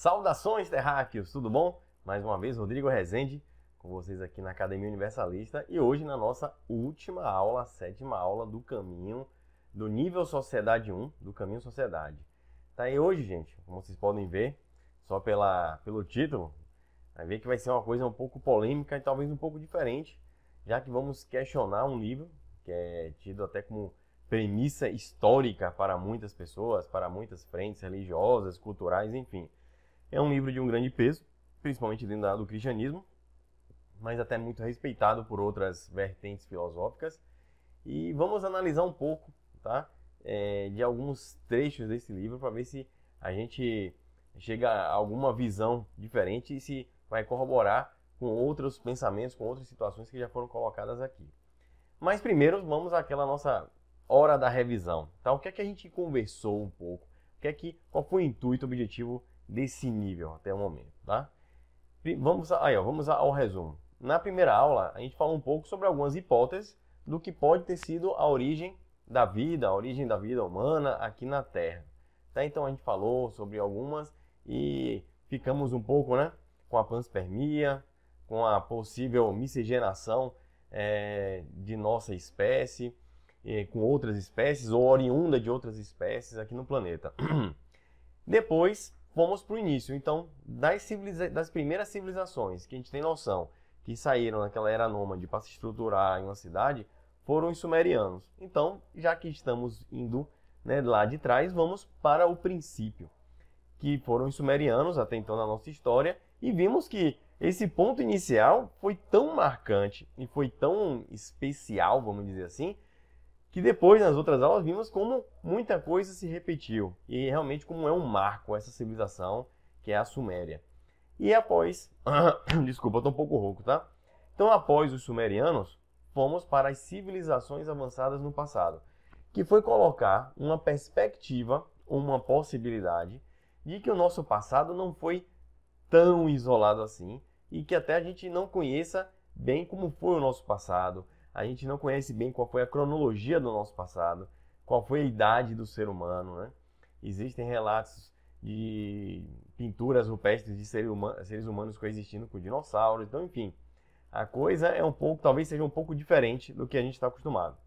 Saudações, terráqueos, tudo bom? Mais uma vez, Rodrigo Rezende, com vocês aqui na Academia Universalista e hoje na nossa última aula, a 7ª aula do caminho, do nível Sociedade 1, do caminho Sociedade. Tá aí hoje, gente, como vocês podem ver, só pelo título, vai ver que vai ser uma coisa um pouco polêmica e talvez um pouco diferente, já que vamos questionar um livro que é tido até como premissa histórica para muitas pessoas, para muitas frentes religiosas, culturais, enfim. É um livro de um grande peso, principalmente dentro do cristianismo, mas até muito respeitado por outras vertentes filosóficas. E vamos analisar um pouco, tá? De alguns trechos desse livro para ver se a gente chega a alguma visão diferente e se vai corroborar com outros pensamentos, com outras situações que já foram colocadas aqui. Mas primeiro vamos àquela nossa hora da revisão, tá? O que é que a gente conversou um pouco? Qual foi o intuito, o objetivo desse nível até o momento, tá? Vamos ao resumo. Na primeira aula, a gente falou um pouco sobre algumas hipóteses do que pode ter sido a origem da vida humana aqui na Terra. Tá? Então a gente falou sobre algumas e ficamos um pouco, né, com a panspermia, com a possível miscigenação de nossa espécie com outras espécies ou oriunda de outras espécies aqui no planeta. Depois fomos para o início, então, das primeiras civilizações que a gente tem noção que saíram naquela era nômade para se estruturar em uma cidade, foram os sumerianos. Então, já que estamos indo, né, lá de trás, vamos para o princípio, que foram os sumerianos até então na nossa história, e vimos que esse ponto inicial foi tão marcante e foi tão especial, vamos dizer assim, que depois, nas outras aulas, vimos como muita coisa se repetiu. E realmente como é um marco essa civilização, que é a Suméria. E após... Desculpa, eu estou um pouco rouco, tá? Então, após os sumerianos, fomos para as civilizações avançadas no passado, que foi colocar uma perspectiva, uma possibilidade, de que o nosso passado não foi tão isolado assim, e que até a gente não conheça bem como foi o nosso passado. A gente não conhece bem qual foi a cronologia do nosso passado, qual foi a idade do ser humano, né? Existem relatos de pinturas rupestres de seres humanos coexistindo com dinossauros. Então, enfim, a coisa é talvez seja um pouco diferente do que a gente está acostumado.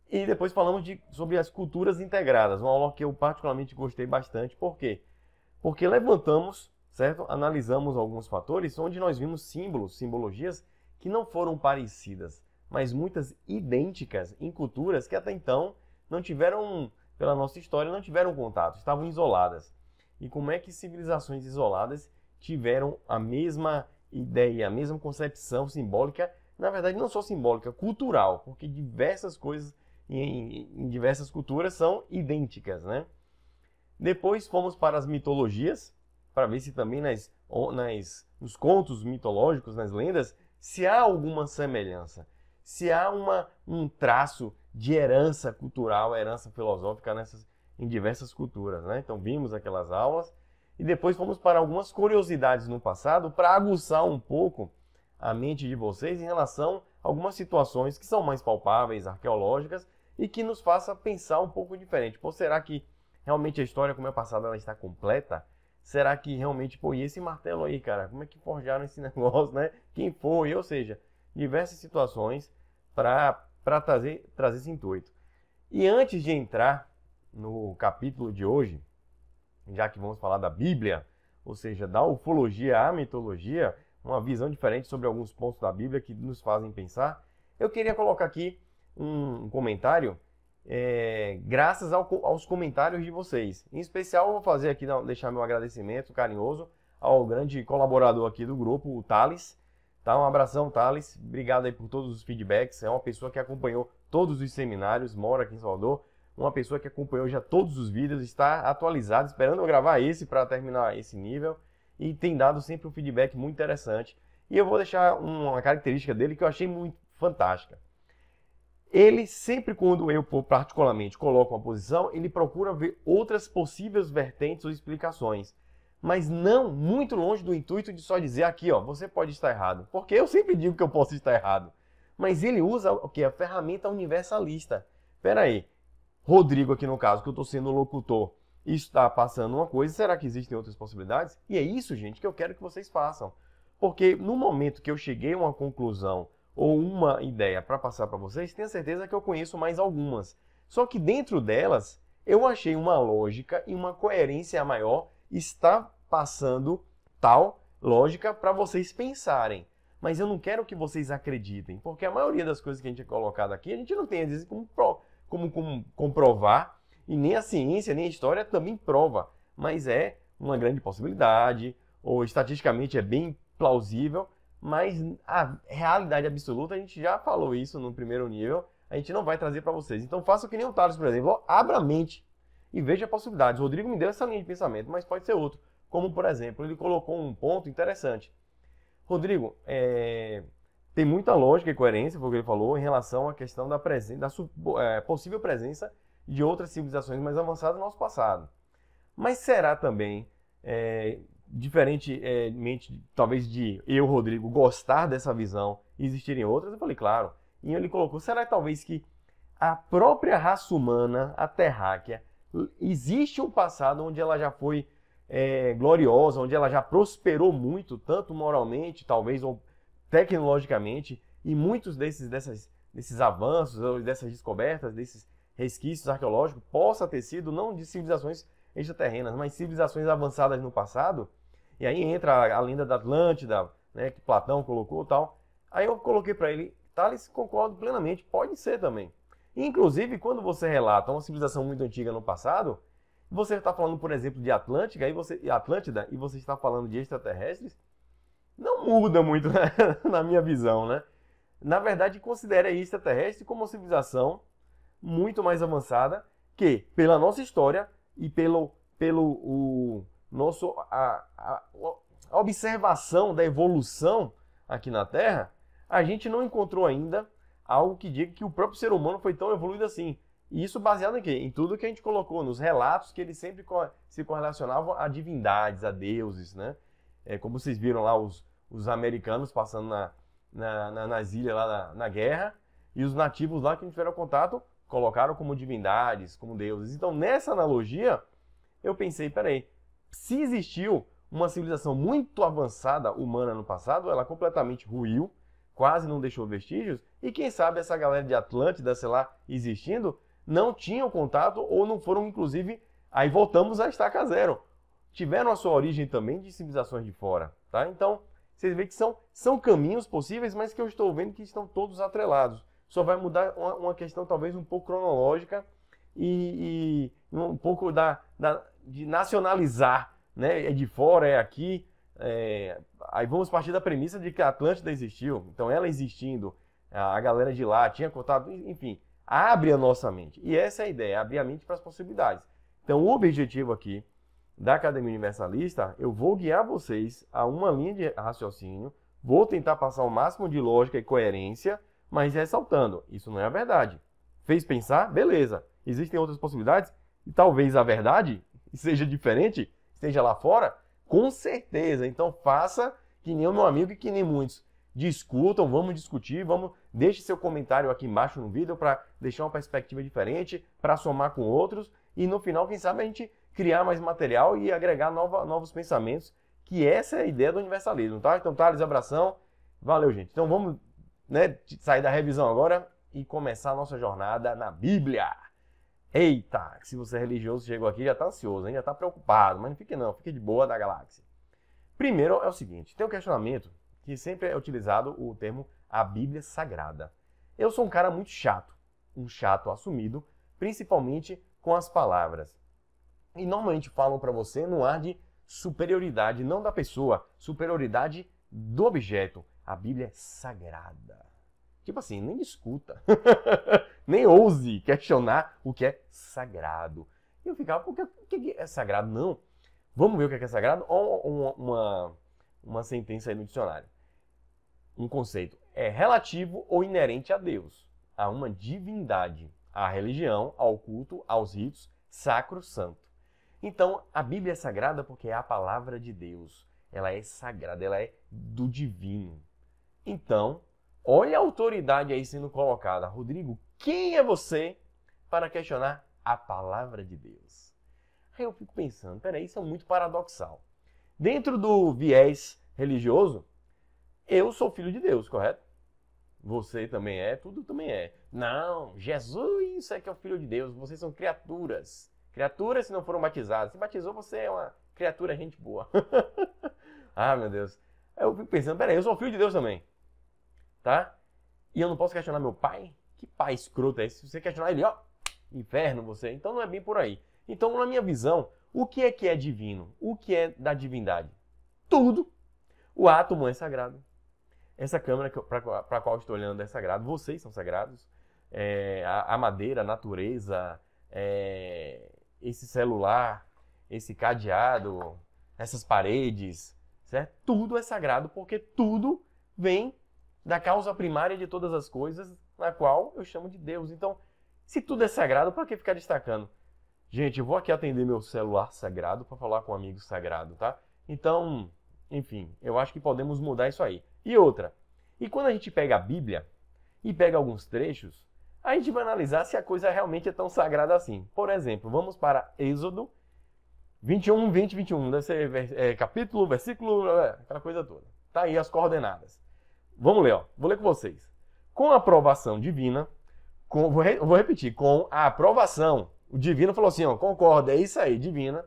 E depois falamos sobre as culturas integradas, uma aula que eu particularmente gostei bastante. Por quê? Porque levantamos, certo? Analisamos alguns fatores onde nós vimos simbologias que não foram parecidas, mas muitas idênticas em culturas que até então não tiveram, pela nossa história, não tiveram contato, estavam isoladas. E como é que civilizações isoladas tiveram a mesma ideia, a mesma concepção simbólica, na verdade não só simbólica, cultural, porque diversas coisas em diversas culturas são idênticas, né? Depois fomos para as mitologias, para ver se também nos contos mitológicos, nas lendas, se há alguma semelhança. Se há um traço de herança cultural, herança filosófica em diversas culturas, né? Então vimos aquelas aulas e depois fomos para algumas curiosidades no passado para aguçar um pouco a mente de vocês em relação a algumas situações que são mais palpáveis, arqueológicas e que nos faça pensar um pouco diferente. Pô, será que realmente a história como é passada ela está completa? Será que realmente, e esse martelo aí, cara, como é que forjaram esse negócio, né? Quem foi? Ou seja, diversas situações para trazer esse intuito. E antes de entrar no capítulo de hoje, já que vamos falar da Bíblia, ou seja, da ufologia à mitologia, uma visão diferente sobre alguns pontos da Bíblia que nos fazem pensar, eu queria colocar aqui um comentário, graças aos comentários de vocês. Em especial, eu vou fazer aqui, deixar meu agradecimento carinhoso ao grande colaborador aqui do grupo, o Thales. Tá? Um abração, Thales. Obrigado aí por todos os feedbacks. É uma pessoa que acompanhou todos os seminários, mora aqui em Salvador. Uma pessoa que acompanhou já todos os vídeos, está atualizado, esperando eu gravar esse para terminar esse nível. E tem dado sempre um feedback muito interessante. E eu vou deixar uma característica dele que eu achei muito fantástica. Ele sempre, quando eu particularmente coloco uma posição, ele procura ver outras possíveis vertentes ou explicações. Mas não muito longe do intuito de só dizer aqui, ó, você pode estar errado. Porque eu sempre digo que eu posso estar errado. Mas ele usa o que? A ferramenta universalista. Espera aí, Rodrigo aqui no caso, que eu estou sendo o locutor. está passando uma coisa, será que existem outras possibilidades? E é isso, gente, que eu quero que vocês façam. Porque no momento que eu cheguei a uma conclusão ou uma ideia para passar para vocês, tenha certeza que eu conheço mais algumas. Só que dentro delas, eu achei uma lógica e uma coerência maior está passando tal lógica para vocês pensarem. Mas eu não quero que vocês acreditem, porque a maioria das coisas que a gente é colocado aqui, a gente não tem, às vezes, como comprovar, e nem a ciência, nem a história também prova. Mas é uma grande possibilidade, ou estatisticamente é bem plausível, mas a realidade absoluta, a gente já falou isso no primeiro nível, a gente não vai trazer para vocês. Então faça que nem o Thales, por exemplo, abra a mente e veja possibilidades. O Rodrigo me deu essa linha de pensamento, mas pode ser outro. Como, por exemplo, ele colocou um ponto interessante. Rodrigo, tem muita lógica e coerência, foi o que ele falou, em relação à questão da possível presença de outras civilizações mais avançadas no nosso passado. Mas será também, diferentemente, talvez de eu, Rodrigo, gostar dessa visão e existirem outras? Eu falei, claro. E ele colocou, será talvez que a própria raça humana, a terráquea, existe um passado onde ela já foi gloriosa, onde ela já prosperou muito, tanto moralmente, talvez, ou tecnologicamente, e muitos desses avanços, ou dessas descobertas, desses resquícios arqueológicos, possa ter sido não de civilizações extraterrenas, mas civilizações avançadas no passado. E aí entra a lenda da Atlântida, né, que Platão colocou e tal. Aí eu coloquei para ele, Thales, concordo plenamente, pode ser também. Inclusive, quando você relata uma civilização muito antiga no passado, você está falando, por exemplo, de Atlântida e você está falando de extraterrestres, não muda muito na minha visão, né? Na verdade, considere a extraterrestre como uma civilização muito mais avançada que, pela nossa história e a observação da evolução aqui na Terra, a gente não encontrou ainda algo que diga que o próprio ser humano foi tão evoluído assim. E isso baseado em quê? Em tudo que a gente colocou, nos relatos que eles sempre se correlacionavam a divindades, a deuses, né? Como vocês viram lá, os americanos passando nas ilhas lá na guerra, e os nativos lá que não tiveram contato colocaram como divindades, como deuses. Então, nessa analogia, eu pensei, peraí, se existiu uma civilização muito avançada humana no passado, ela completamente ruiu, quase não deixou vestígios, e quem sabe essa galera de Atlântida, sei lá, existindo, não tinham contato ou não foram, inclusive, aí voltamos à estaca zero. Tiveram a sua origem também de civilizações de fora, tá? Então, vocês veem que são caminhos possíveis, mas que eu estou vendo que estão todos atrelados. Só vai mudar uma questão talvez um pouco cronológica e um pouco de nacionalizar, né? É de fora, é aqui. Aí vamos partir da premissa de que a Atlântida existiu. Então, ela existindo, a galera de lá tinha contato, enfim, abre a nossa mente. E essa é a ideia, abrir a mente para as possibilidades. Então, o objetivo aqui da Academia Universalista, eu vou guiar vocês a uma linha de raciocínio, vou tentar passar o máximo de lógica e coerência, mas ressaltando, isso não é a verdade. Fez pensar? Beleza. Existem outras possibilidades? E talvez a verdade seja diferente, esteja lá fora? Com certeza. Então faça que nem o meu amigo e que nem muitos. Discutam, vamos discutir, deixe seu comentário aqui embaixo no vídeo para deixar uma perspectiva diferente, para somar com outros e no final, quem sabe, a gente criar mais material e agregar novos pensamentos, que essa é a ideia do universalismo, tá? Então, Thales, abração. Valeu, gente. Então vamos, né, sair da revisão agora e começar a nossa jornada na Bíblia. Eita, se você é religioso, chegou aqui, já está ansioso, hein? Já está preocupado, mas não fique não, fique de boa da galáxia. Primeiro é o seguinte, tem um questionamento que sempre é utilizado o termo a Bíblia Sagrada. Eu sou um cara muito chato, um chato assumido, principalmente com as palavras. E normalmente falam para você no ar de superioridade, não da pessoa, superioridade do objeto. A Bíblia é sagrada. Tipo assim, nem discuta, nem ouse questionar o que é sagrado. E eu ficava, o que é sagrado? Não. Vamos ver o que é sagrado? Ou uma sentença aí no dicionário. Um conceito. É relativo ou inerente a Deus, a uma divindade, à religião, ao culto, aos ritos, sacro, santo. Então, a Bíblia é sagrada porque é a palavra de Deus. Ela é sagrada, ela é do divino. Então, olha a autoridade aí sendo colocada. Rodrigo, quem é você para questionar a palavra de Deus? Aí eu fico pensando, peraí, isso é muito paradoxal. Dentro do viés religioso, eu sou filho de Deus, correto? Você também é, tudo também é. Não, Jesus é que é o filho de Deus, vocês são criaturas. Criaturas se não foram batizadas. Se batizou, você é uma criatura, gente boa. Ah, meu Deus. Aí eu fico pensando, peraí, eu sou filho de Deus também. Tá? E eu não posso questionar meu pai? Que pai escroto é esse? Se você questionar ele, ó, inferno você. Então não é bem por aí. Então, na minha visão, o que é divino? O que é da divindade? Tudo. O átomo é sagrado. Essa câmera para a qual estou olhando é sagrada. Vocês são sagrados. A madeira, a natureza, esse celular, esse cadeado, essas paredes, certo? Tudo é sagrado porque tudo vem da causa primária de todas as coisas, na qual eu chamo de Deus. Então, se tudo é sagrado, para que ficar destacando? Gente, eu vou aqui atender meu celular sagrado para falar com um amigo sagrado, tá? Então, enfim, eu acho que podemos mudar isso aí. E outra, e quando a gente pega a Bíblia e pega alguns trechos, a gente vai analisar se a coisa realmente é tão sagrada assim. Por exemplo, vamos para Êxodo 21, 20, 21. Deve ser capítulo, versículo, aquela coisa toda. Tá aí as coordenadas. Vamos ler, ó. Vou ler com vocês. Com a aprovação divina, vou repetir, com a aprovação, o divino falou assim, ó, concorda, é isso aí, divina.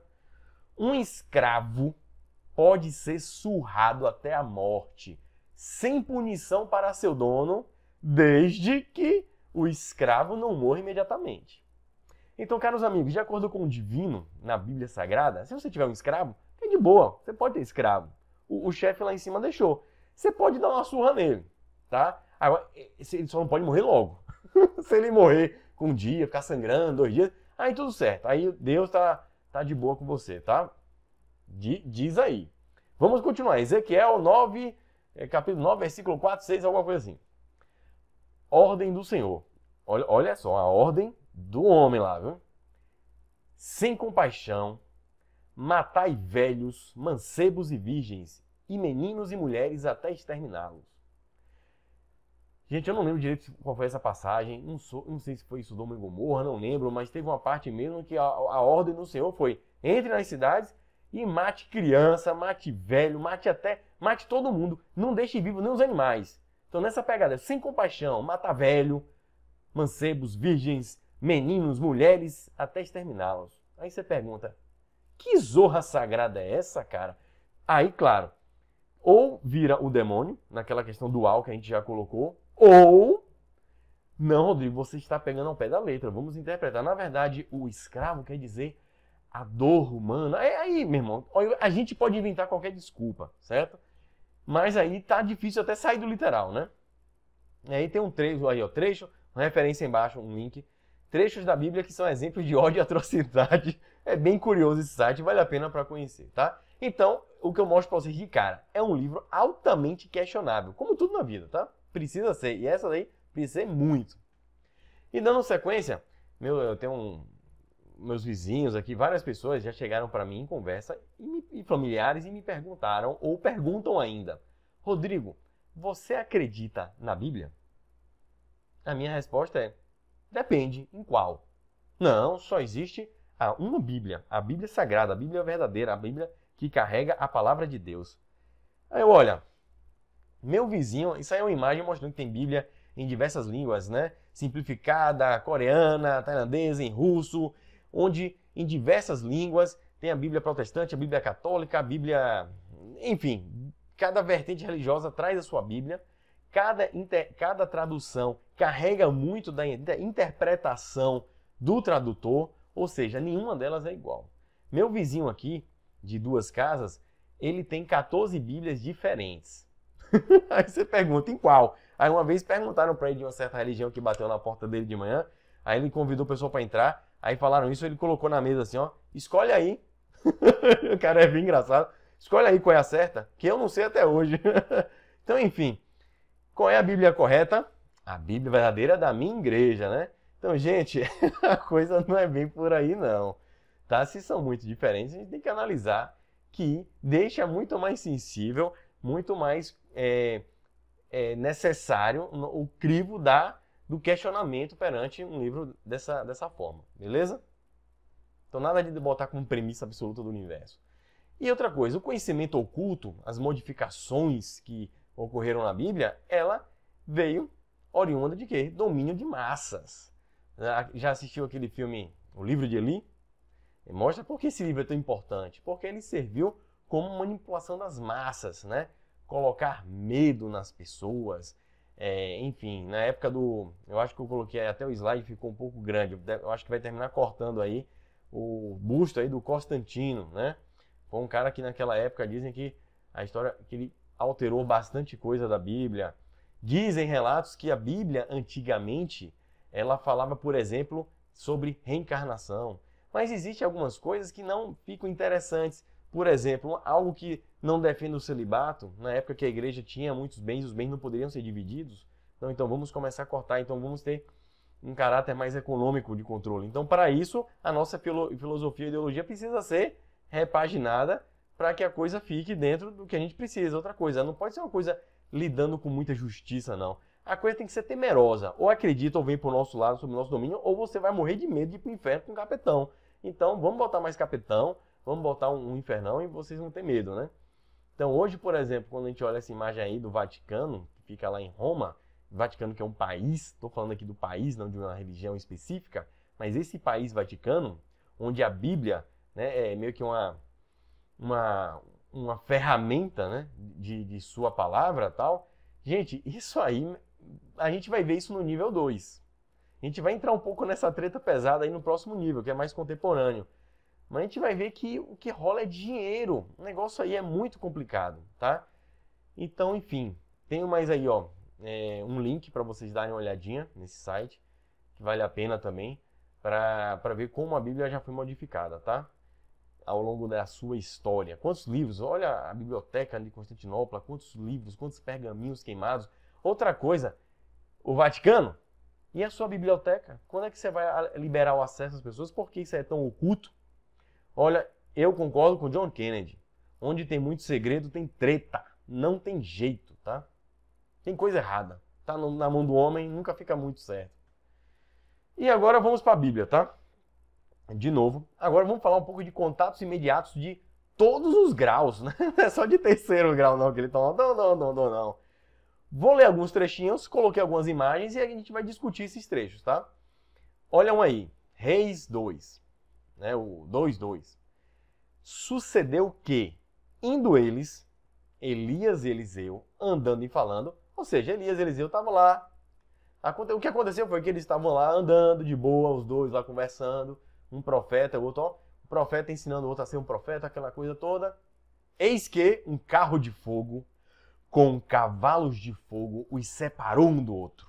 Um escravo pode ser surrado até a morte, sem punição para seu dono, desde que o escravo não morra imediatamente. Então, caros amigos, de acordo com o divino, na Bíblia Sagrada, se você tiver um escravo, é de boa, você pode ter escravo. O chefe lá em cima deixou. Você pode dar uma surra nele, tá? Agora, ele só não pode morrer logo. Se ele morrer com um dia, ficar sangrando, 2 dias, aí tudo certo. Aí Deus tá de boa com você, tá? Diz aí. Vamos continuar. Ezequiel 9, capítulo 9, versículo 4, 6, alguma coisa assim. Ordem do Senhor. Olha só, a ordem do homem lá, viu? Sem compaixão, matai velhos, mancebos e virgens, e meninos e mulheres até exterminá-los. Gente, eu não lembro direito qual foi essa passagem, não sei se foi Sodoma e Gomorra, não lembro, mas teve uma parte mesmo que a ordem do Senhor foi: entre nas cidades e mate criança, mate velho, mate todo mundo, não deixe vivo nem os animais. Então nessa pegada, sem compaixão, mata velho, mancebos, virgens, meninos, mulheres, até exterminá-los. Aí você pergunta, que zorra sagrada é essa, cara? Aí, claro, ou vira o demônio, naquela questão dual que a gente já colocou, ou, não, Rodrigo, você está pegando ao pé da letra, vamos interpretar. Na verdade, o escravo quer dizer a dor humana. Aí, meu irmão, a gente pode inventar qualquer desculpa, certo? Mas aí tá difícil até sair do literal, né? E aí tem um trecho aí, ó, uma referência embaixo, um link. Trechos da Bíblia que são exemplos de ódio e atrocidade. É bem curioso esse site, vale a pena para conhecer, tá? Então, o que eu mostro para vocês de cara é um livro altamente questionável, como tudo na vida, tá? Precisa ser, e essa daí precisa ser muito. E dando sequência, eu tenho meus vizinhos aqui, várias pessoas já chegaram para mim em conversa e familiares e me perguntaram, ou perguntam ainda, Rodrigo, você acredita na Bíblia? A minha resposta é, depende, em qual? Não, só existe uma Bíblia, a Bíblia Sagrada, a Bíblia verdadeira, a Bíblia que carrega a palavra de Deus. Aí eu, olha, meu vizinho, isso aí é uma imagem mostrando que tem Bíblia em diversas línguas, né? Simplificada, coreana, tailandesa, em russo, onde em diversas línguas tem a Bíblia protestante, a Bíblia católica, a Bíblia... Enfim, cada vertente religiosa traz a sua Bíblia. Cada tradução carrega muito da interpretação do tradutor, ou seja, nenhuma delas é igual. Meu vizinho aqui, de 2 casas, ele tem 14 Bíblias diferentes. Aí você pergunta, em qual? Aí uma vez perguntaram para ele de uma certa religião que bateu na porta dele de manhã, aí ele convidou o pessoal para entrar, aí falaram isso, ele colocou na mesa assim, ó, escolhe aí. O cara é bem engraçado. Escolhe aí qual é a certa, que eu não sei até hoje. Então, enfim, qual é a Bíblia correta? A Bíblia verdadeira da minha igreja, né? Então, gente, a coisa não é bem por aí, não. Tá? Se são muito diferentes, a gente tem que analisar que deixa muito mais sensível, muito mais necessário o crivo do questionamento perante um livro dessa forma. Beleza? Então nada de botar como premissa absoluta do universo. E outra coisa, o conhecimento oculto, as modificações que ocorreram na Bíblia, ela veio oriunda de quê? Domínio de massas. Já assistiu aquele filme O Livro de Eli? Mostra por que esse livro é tão importante. Porque ele serviu como manipulação das massas, né? Colocar medo nas pessoas. Enfim, na época do... Eu acho que eu coloquei até o slide, ficou um pouco grande. Eu acho que vai terminar cortando aí o busto aí do Constantino, né? Foi um cara que naquela época dizem que a história que ele alterou bastante coisa da Bíblia. Dizem relatos que a Bíblia antigamente ela falava, por exemplo, sobre reencarnação. Mas existem algumas coisas que não ficam interessantes. Por exemplo, algo que não defende o celibato, na época que a igreja tinha muitos bens, os bens não poderiam ser divididos. Então vamos começar a cortar, então vamos ter um caráter mais econômico de controle. Então, para isso, a nossa filosofia e ideologia precisa ser repaginada para que a coisa fique dentro do que a gente precisa. Outra coisa, não pode ser uma coisa lidando com muita justiça, não. A coisa tem que ser temerosa. Ou acredita ou vem para o nosso lado, sob o nosso domínio, ou você vai morrer de medo de ir para o inferno com um capetão. Então, vamos botar mais capetão, vamos botar um infernão e vocês vão ter medo, né? Então, hoje, por exemplo, quando a gente olha essa imagem aí do Vaticano, que fica lá em Roma, Vaticano que é um país, estou falando aqui do país, não de uma religião específica, mas esse país Vaticano, onde a Bíblia, né, é meio que uma ferramenta, né, de sua palavra e tal. Gente, isso aí, a gente vai ver isso no nível 2. A gente vai entrar um pouco nessa treta pesada aí no próximo nível, que é mais contemporâneo. Mas a gente vai ver que o que rola é dinheiro. O negócio aí é muito complicado, tá? Então, enfim, tenho mais aí, ó, um link para vocês darem uma olhadinha nesse site, que vale a pena também, para ver como a Bíblia já foi modificada, tá? Ao longo da sua história. Quantos livros? Olha a biblioteca de Constantinopla, quantos livros, quantos pergaminhos queimados. Outra coisa, o Vaticano e a sua biblioteca. Quando é que você vai liberar o acesso às pessoas? Por que isso é tão oculto? Olha, eu concordo com John Kennedy. Onde tem muito segredo, tem treta. Não tem jeito, tá? Tem coisa errada. Tá na mão do homem, nunca fica muito certo. E agora vamos para a Bíblia, tá? De novo. Agora vamos falar um pouco de contatos imediatos de todos os graus, né? Não é só de terceiro grau não que ele toma. Não. Vou ler alguns trechinhos, coloquei algumas imagens e a gente vai discutir esses trechos, tá? Olham aí. Reis 2. Né? O 2:2. Sucedeu que, indo eles, Elias e Eliseu, andando e falando, ou seja, Elias e Eliseu estavam lá. O que aconteceu foi que eles estavam lá andando de boa, os dois lá conversando, um profeta, o outro, ó, o profeta ensinando o outro a ser um profeta, aquela coisa toda. Eis que um carro de fogo com cavalos de fogo os separou um do outro.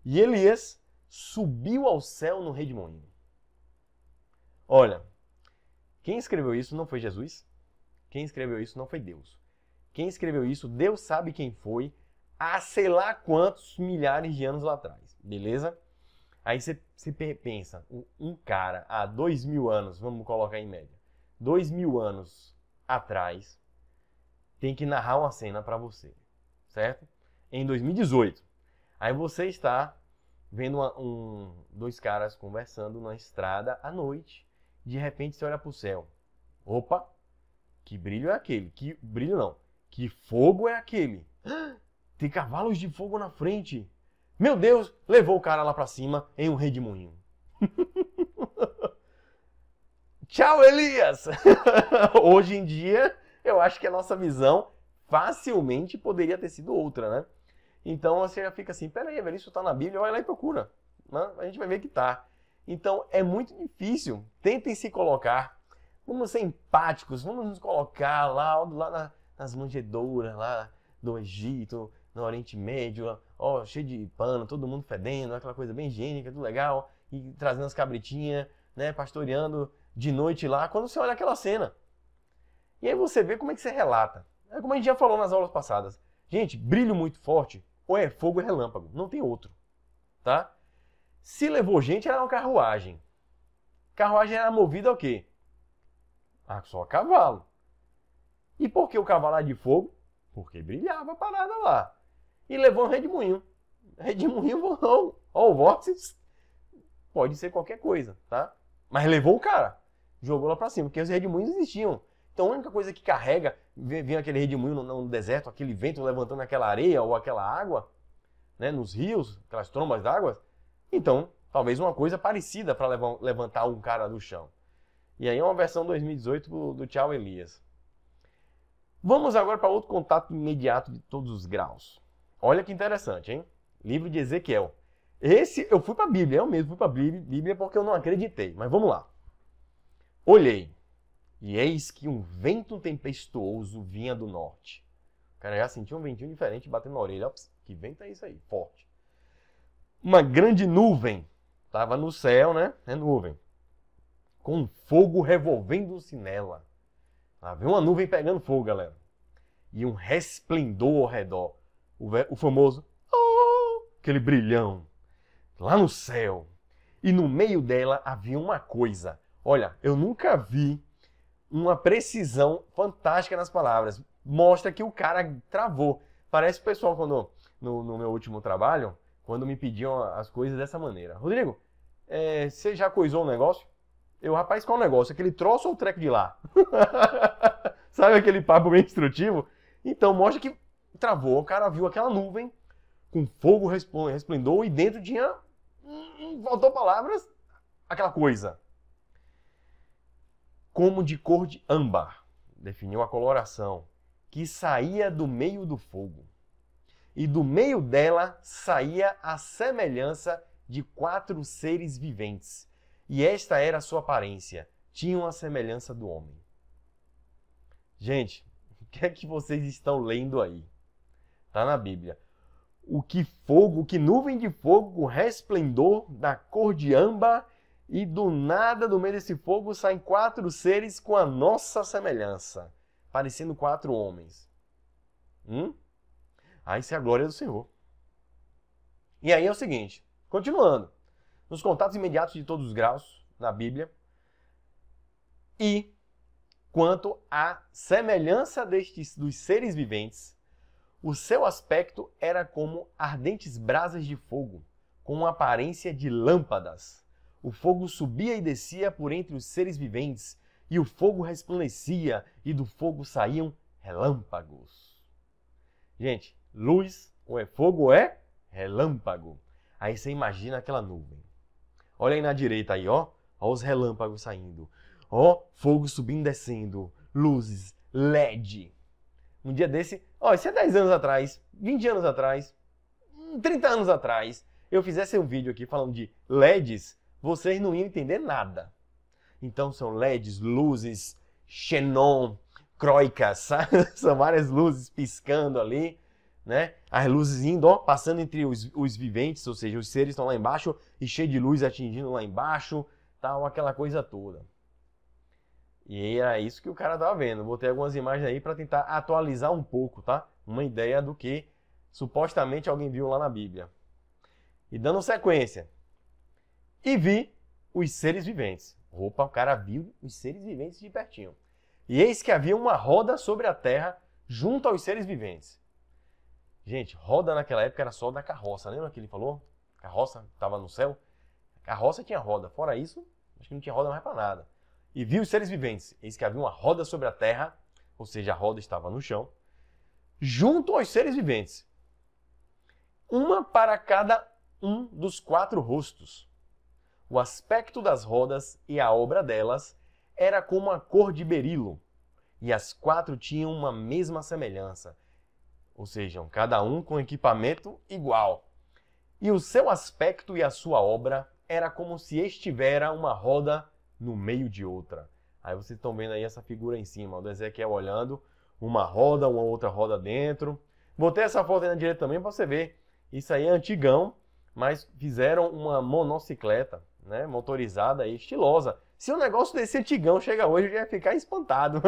E Elias subiu ao céu no redemoinho. Olha, quem escreveu isso não foi Jesus. Quem escreveu isso não foi Deus. Quem escreveu isso, Deus sabe quem foi, há sei lá quantos milhares de anos lá atrás. Beleza? Aí você pensa, um cara há 2000 anos, vamos colocar em média, 2000 anos atrás, tem que narrar uma cena para você, certo? Em 2018. Aí você está vendo dois caras conversando na estrada à noite. De repente você olha para o céu. Opa, que brilho é aquele? Que brilho não. Que fogo é aquele? Tem cavalos de fogo na frente. Meu Deus, levou o cara lá para cima em um redemoinho. Tchau, Elias! Hoje em dia, eu acho que a nossa visão facilmente poderia ter sido outra, né? Então você já fica assim, peraí, velho, isso tá na Bíblia, olha lá e procura. Né? A gente vai ver que tá. Então é muito difícil. Tentem se colocar. Vamos ser empáticos, vamos nos colocar lá nas manjedouras lá do Egito, no Oriente Médio, ó, cheio de pano, todo mundo fedendo, aquela coisa bem higiênica, tudo legal, e trazendo as cabritinhas, né, pastoreando de noite lá, quando você olha aquela cena. E aí você vê como é que você relata. É como a gente já falou nas aulas passadas. Gente, brilho muito forte, ou é fogo ou é relâmpago, não tem outro, tá? Se levou gente, era uma carruagem. Carruagem era movida ao quê? Só a cavalo. E por que o cavalo era de fogo? Porque brilhava a parada lá. E levou um redemoinho. Redemoinho, ó, o vórtice pode ser qualquer coisa, tá? Mas levou o cara. jogou lá para cima, porque os redemoinhos existiam. Então a única coisa que carrega, vem aquele redemoinho no deserto, aquele vento levantando aquela areia ou aquela água, né, nos rios, aquelas trombas d'água. Então, talvez uma coisa parecida para levantar um cara do chão. E aí é uma versão 2018 do Tchau Elias. Vamos agora para outro contato imediato de todos os graus. Olha que interessante, hein? Livro de Ezequiel. Esse eu fui para a Bíblia, eu mesmo fui para a Bíblia porque eu não acreditei. Mas vamos lá. Olhei, e eis que um vento tempestuoso vinha do norte. O cara já sentiu um ventinho diferente batendo na orelha. Ops, que vento é isso aí? Forte. Uma grande nuvem. Estava no céu, né? É nuvem. Com fogo revolvendo-se nela. Lá vem uma nuvem pegando fogo, galera. E um resplendor ao redor. O famoso, aquele brilhão. Lá no céu. E no meio dela havia uma coisa. Olha, eu nunca vi uma precisão fantástica nas palavras. Mostra que o cara travou. Parece o pessoal quando, no meu último trabalho, quando me pediam as coisas dessa maneira. Rodrigo, você já coisou um negócio? Eu, rapaz, qual é o negócio? Aquele troço ou o treco de lá? Sabe aquele papo bem instrutivo? Então, mostra que travou. O cara viu aquela nuvem com fogo resplendor e dentro tinha... faltou palavras. Aquela coisa. Como de cor de âmbar, definiu a coloração, que saía do meio do fogo. E do meio dela saía a semelhança de 4 seres viventes. E esta era a sua aparência. Tinham a semelhança do homem. Gente, o que é que vocês estão lendo aí? Está na Bíblia. O que nuvem de fogo, resplendor da cor de âmbar, e do nada, do meio desse fogo, saem 4 seres com a nossa semelhança, parecendo 4 homens. Isso é a glória do Senhor. E aí é o seguinte, continuando. Nos contatos imediatos de todos os graus, na Bíblia, e quanto à semelhança dos seres viventes, o seu aspecto era como ardentes brasas de fogo, com uma aparência de lâmpadas. O fogo subia e descia por entre os seres viventes, e o fogo resplandecia, e do fogo saíam relâmpagos. Gente, luz ou é fogo ou é relâmpago. Aí você imagina aquela nuvem. Olha aí na direita aí, ó os relâmpagos saindo. Fogo subindo e descendo. Luzes, LED. Um dia desse, isso é 10 anos atrás, 20 anos atrás, 30 anos atrás, eu fizesse um vídeo aqui falando de LEDs, vocês não iam entender nada. Então são LEDs, luzes, xenon, croicas, sabe? São várias luzes piscando ali, né? As luzes indo, passando entre os viventes, ou seja, os seres estão lá embaixo e cheio de luz atingindo lá embaixo, tal, aquela coisa toda. E era isso que o cara estava vendo. Botei algumas imagens aí para tentar atualizar um pouco, tá? Uma ideia do que supostamente alguém viu lá na Bíblia. E dando sequência. E vi os seres viventes. Opa, o cara viu os seres viventes de pertinho. E eis que havia uma roda sobre a terra junto aos seres viventes. Gente, roda naquela época era só da carroça. Lembra que ele falou? Carroça estava no céu. Carroça tinha roda. Fora isso, acho que não tinha roda mais para nada. E viu os seres viventes. Eis que havia uma roda sobre a terra, ou seja, a roda estava no chão, junto aos seres viventes. Uma para cada um dos 4 rostos. O aspecto das rodas e a obra delas era como a cor de berilo, e as 4 tinham uma mesma semelhança, ou seja, cada um com equipamento igual. E o seu aspecto e a sua obra era como se estivera uma roda no meio de outra. Aí vocês estão vendo aí essa figura em cima, o do Ezequiel olhando, uma roda, uma outra roda dentro. Botei essa foto aí na direita também para você ver. Isso aí é antigão, mas fizeram uma monocicleta, né, motorizada e estilosa. Se um negócio desse antigão chega hoje, eu já ia ficar espantado.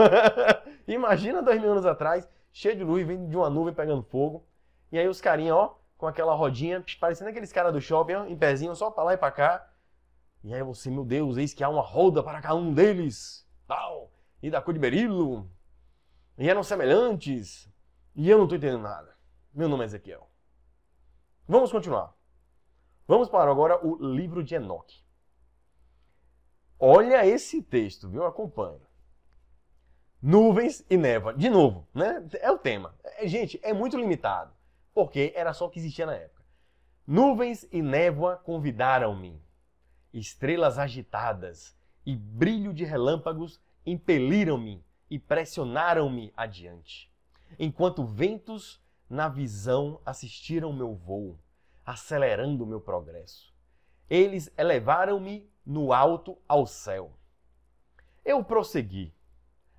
Imagina 2000 anos atrás, cheio de luz, vindo de uma nuvem pegando fogo. E aí os carinhas, com aquela rodinha, parecendo aqueles caras do shopping, em pezinho, só para lá e para cá. E aí você, meu Deus, eis que há uma roda para cada um deles. Tal. E da cor de berilo. E eram semelhantes. E eu não estou entendendo nada. Meu nome é Ezequiel. Vamos continuar. Vamos para agora o livro de Enoque. Olha esse texto, viu? Acompanhe. Nuvens e névoa. De novo, né? É o tema. Gente, é muito limitado, porque era só o que existia na época. Nuvens e névoa convidaram-me. Estrelas agitadas e brilho de relâmpagos impeliram-me e pressionaram-me adiante. Enquanto ventos na visão assistiram meu voo, acelerando meu progresso. Eles elevaram-me no alto ao céu. Eu prossegui,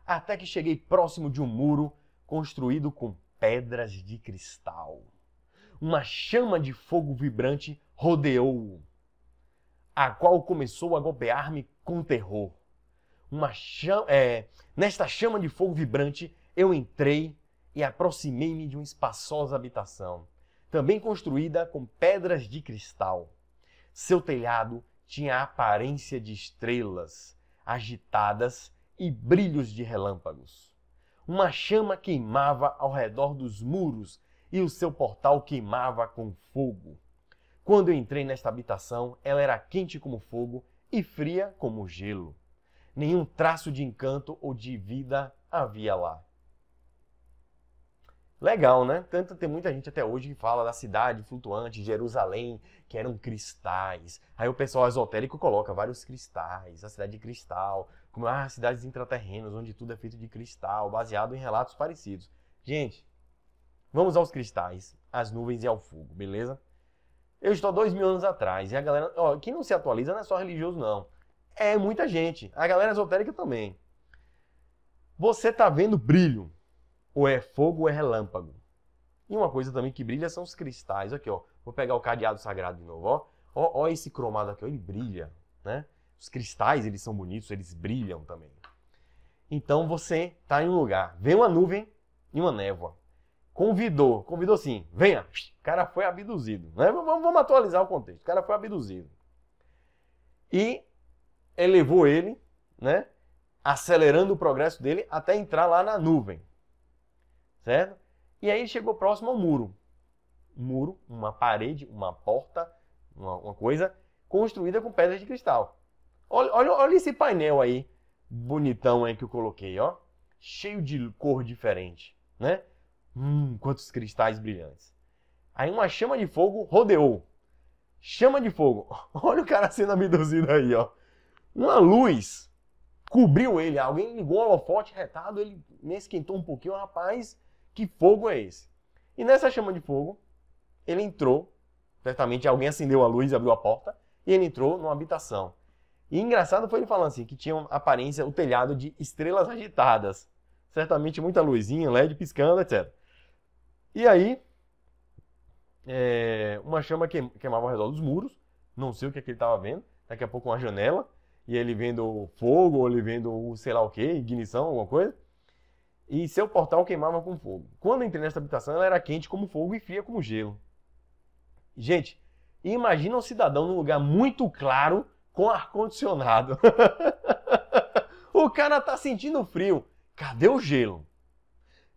até que cheguei próximo de um muro construído com pedras de cristal. Uma chama de fogo vibrante rodeou-o, a qual começou a golpear-me com terror. Nesta chama de fogo vibrante, eu entrei e aproximei-me de uma espaçosa habitação, também construída com pedras de cristal. Seu telhado tinha a aparência de estrelas agitadas e brilhos de relâmpagos. Uma chama queimava ao redor dos muros e o seu portal queimava com fogo. Quando eu entrei nesta habitação, ela era quente como fogo e fria como gelo. Nenhum traço de encanto ou de vida havia lá. Legal, né? Tanto tem muita gente até hoje que fala da cidade flutuante, Jerusalém, que eram cristais. Aí o pessoal esotérico coloca vários cristais, a cidade de cristal, como cidades intraterrenas, onde tudo é feito de cristal, baseado em relatos parecidos. Gente, vamos aos cristais, às nuvens e ao fogo, beleza? Eu estou 2000 anos atrás e a galera... quem não se atualiza não é só religioso, não. É muita gente. A galera esotérica também. Você tá vendo brilho. Ou é fogo ou é relâmpago. E uma coisa também que brilha são os cristais. Aqui, ó. Vou pegar o cadeado sagrado de novo, ó. Ó esse cromado aqui, ó. Ele brilha, né? Os cristais, eles são bonitos, eles brilham também. Então você tá em um lugar. Vem uma nuvem e uma névoa. Convidou sim, venha. O cara foi abduzido. Né? Vamos atualizar o contexto. O cara foi abduzido. E elevou ele, né? Acelerando o progresso dele até entrar lá na nuvem. Certo? E aí ele chegou próximo ao muro. Um muro, uma parede, uma porta, uma coisa construída com pedras de cristal. Olha esse painel aí, bonitão aí que eu coloquei, ó. Cheio de cor diferente, né? Quantos cristais brilhantes. Aí uma chama de fogo rodeou. Chama de fogo. Olha o cara sendo abduzido aí, ó. Uma luz cobriu ele. Alguém ligou o holofote retado, ele me esquentou um pouquinho. Rapaz, que fogo é esse? E nessa chama de fogo, ele entrou. Certamente alguém acendeu a luz, abriu a porta. E ele entrou numa habitação. E engraçado foi ele falando assim, que tinha uma aparência, o telhado de estrelas agitadas. Certamente muita luzinha, LED piscando, etc. E aí, uma chama queimava ao redor dos muros. Não sei o que ele estava vendo. Daqui a pouco uma janela. E ele vendo fogo, ou ele vendo sei lá o que, ignição, alguma coisa. E seu portal queimava com fogo. Quando eu entrei nessa habitação, ela era quente como fogo e fria como gelo. Gente, imagina um cidadão num lugar muito claro com ar-condicionado. O cara tá sentindo frio. Cadê o gelo?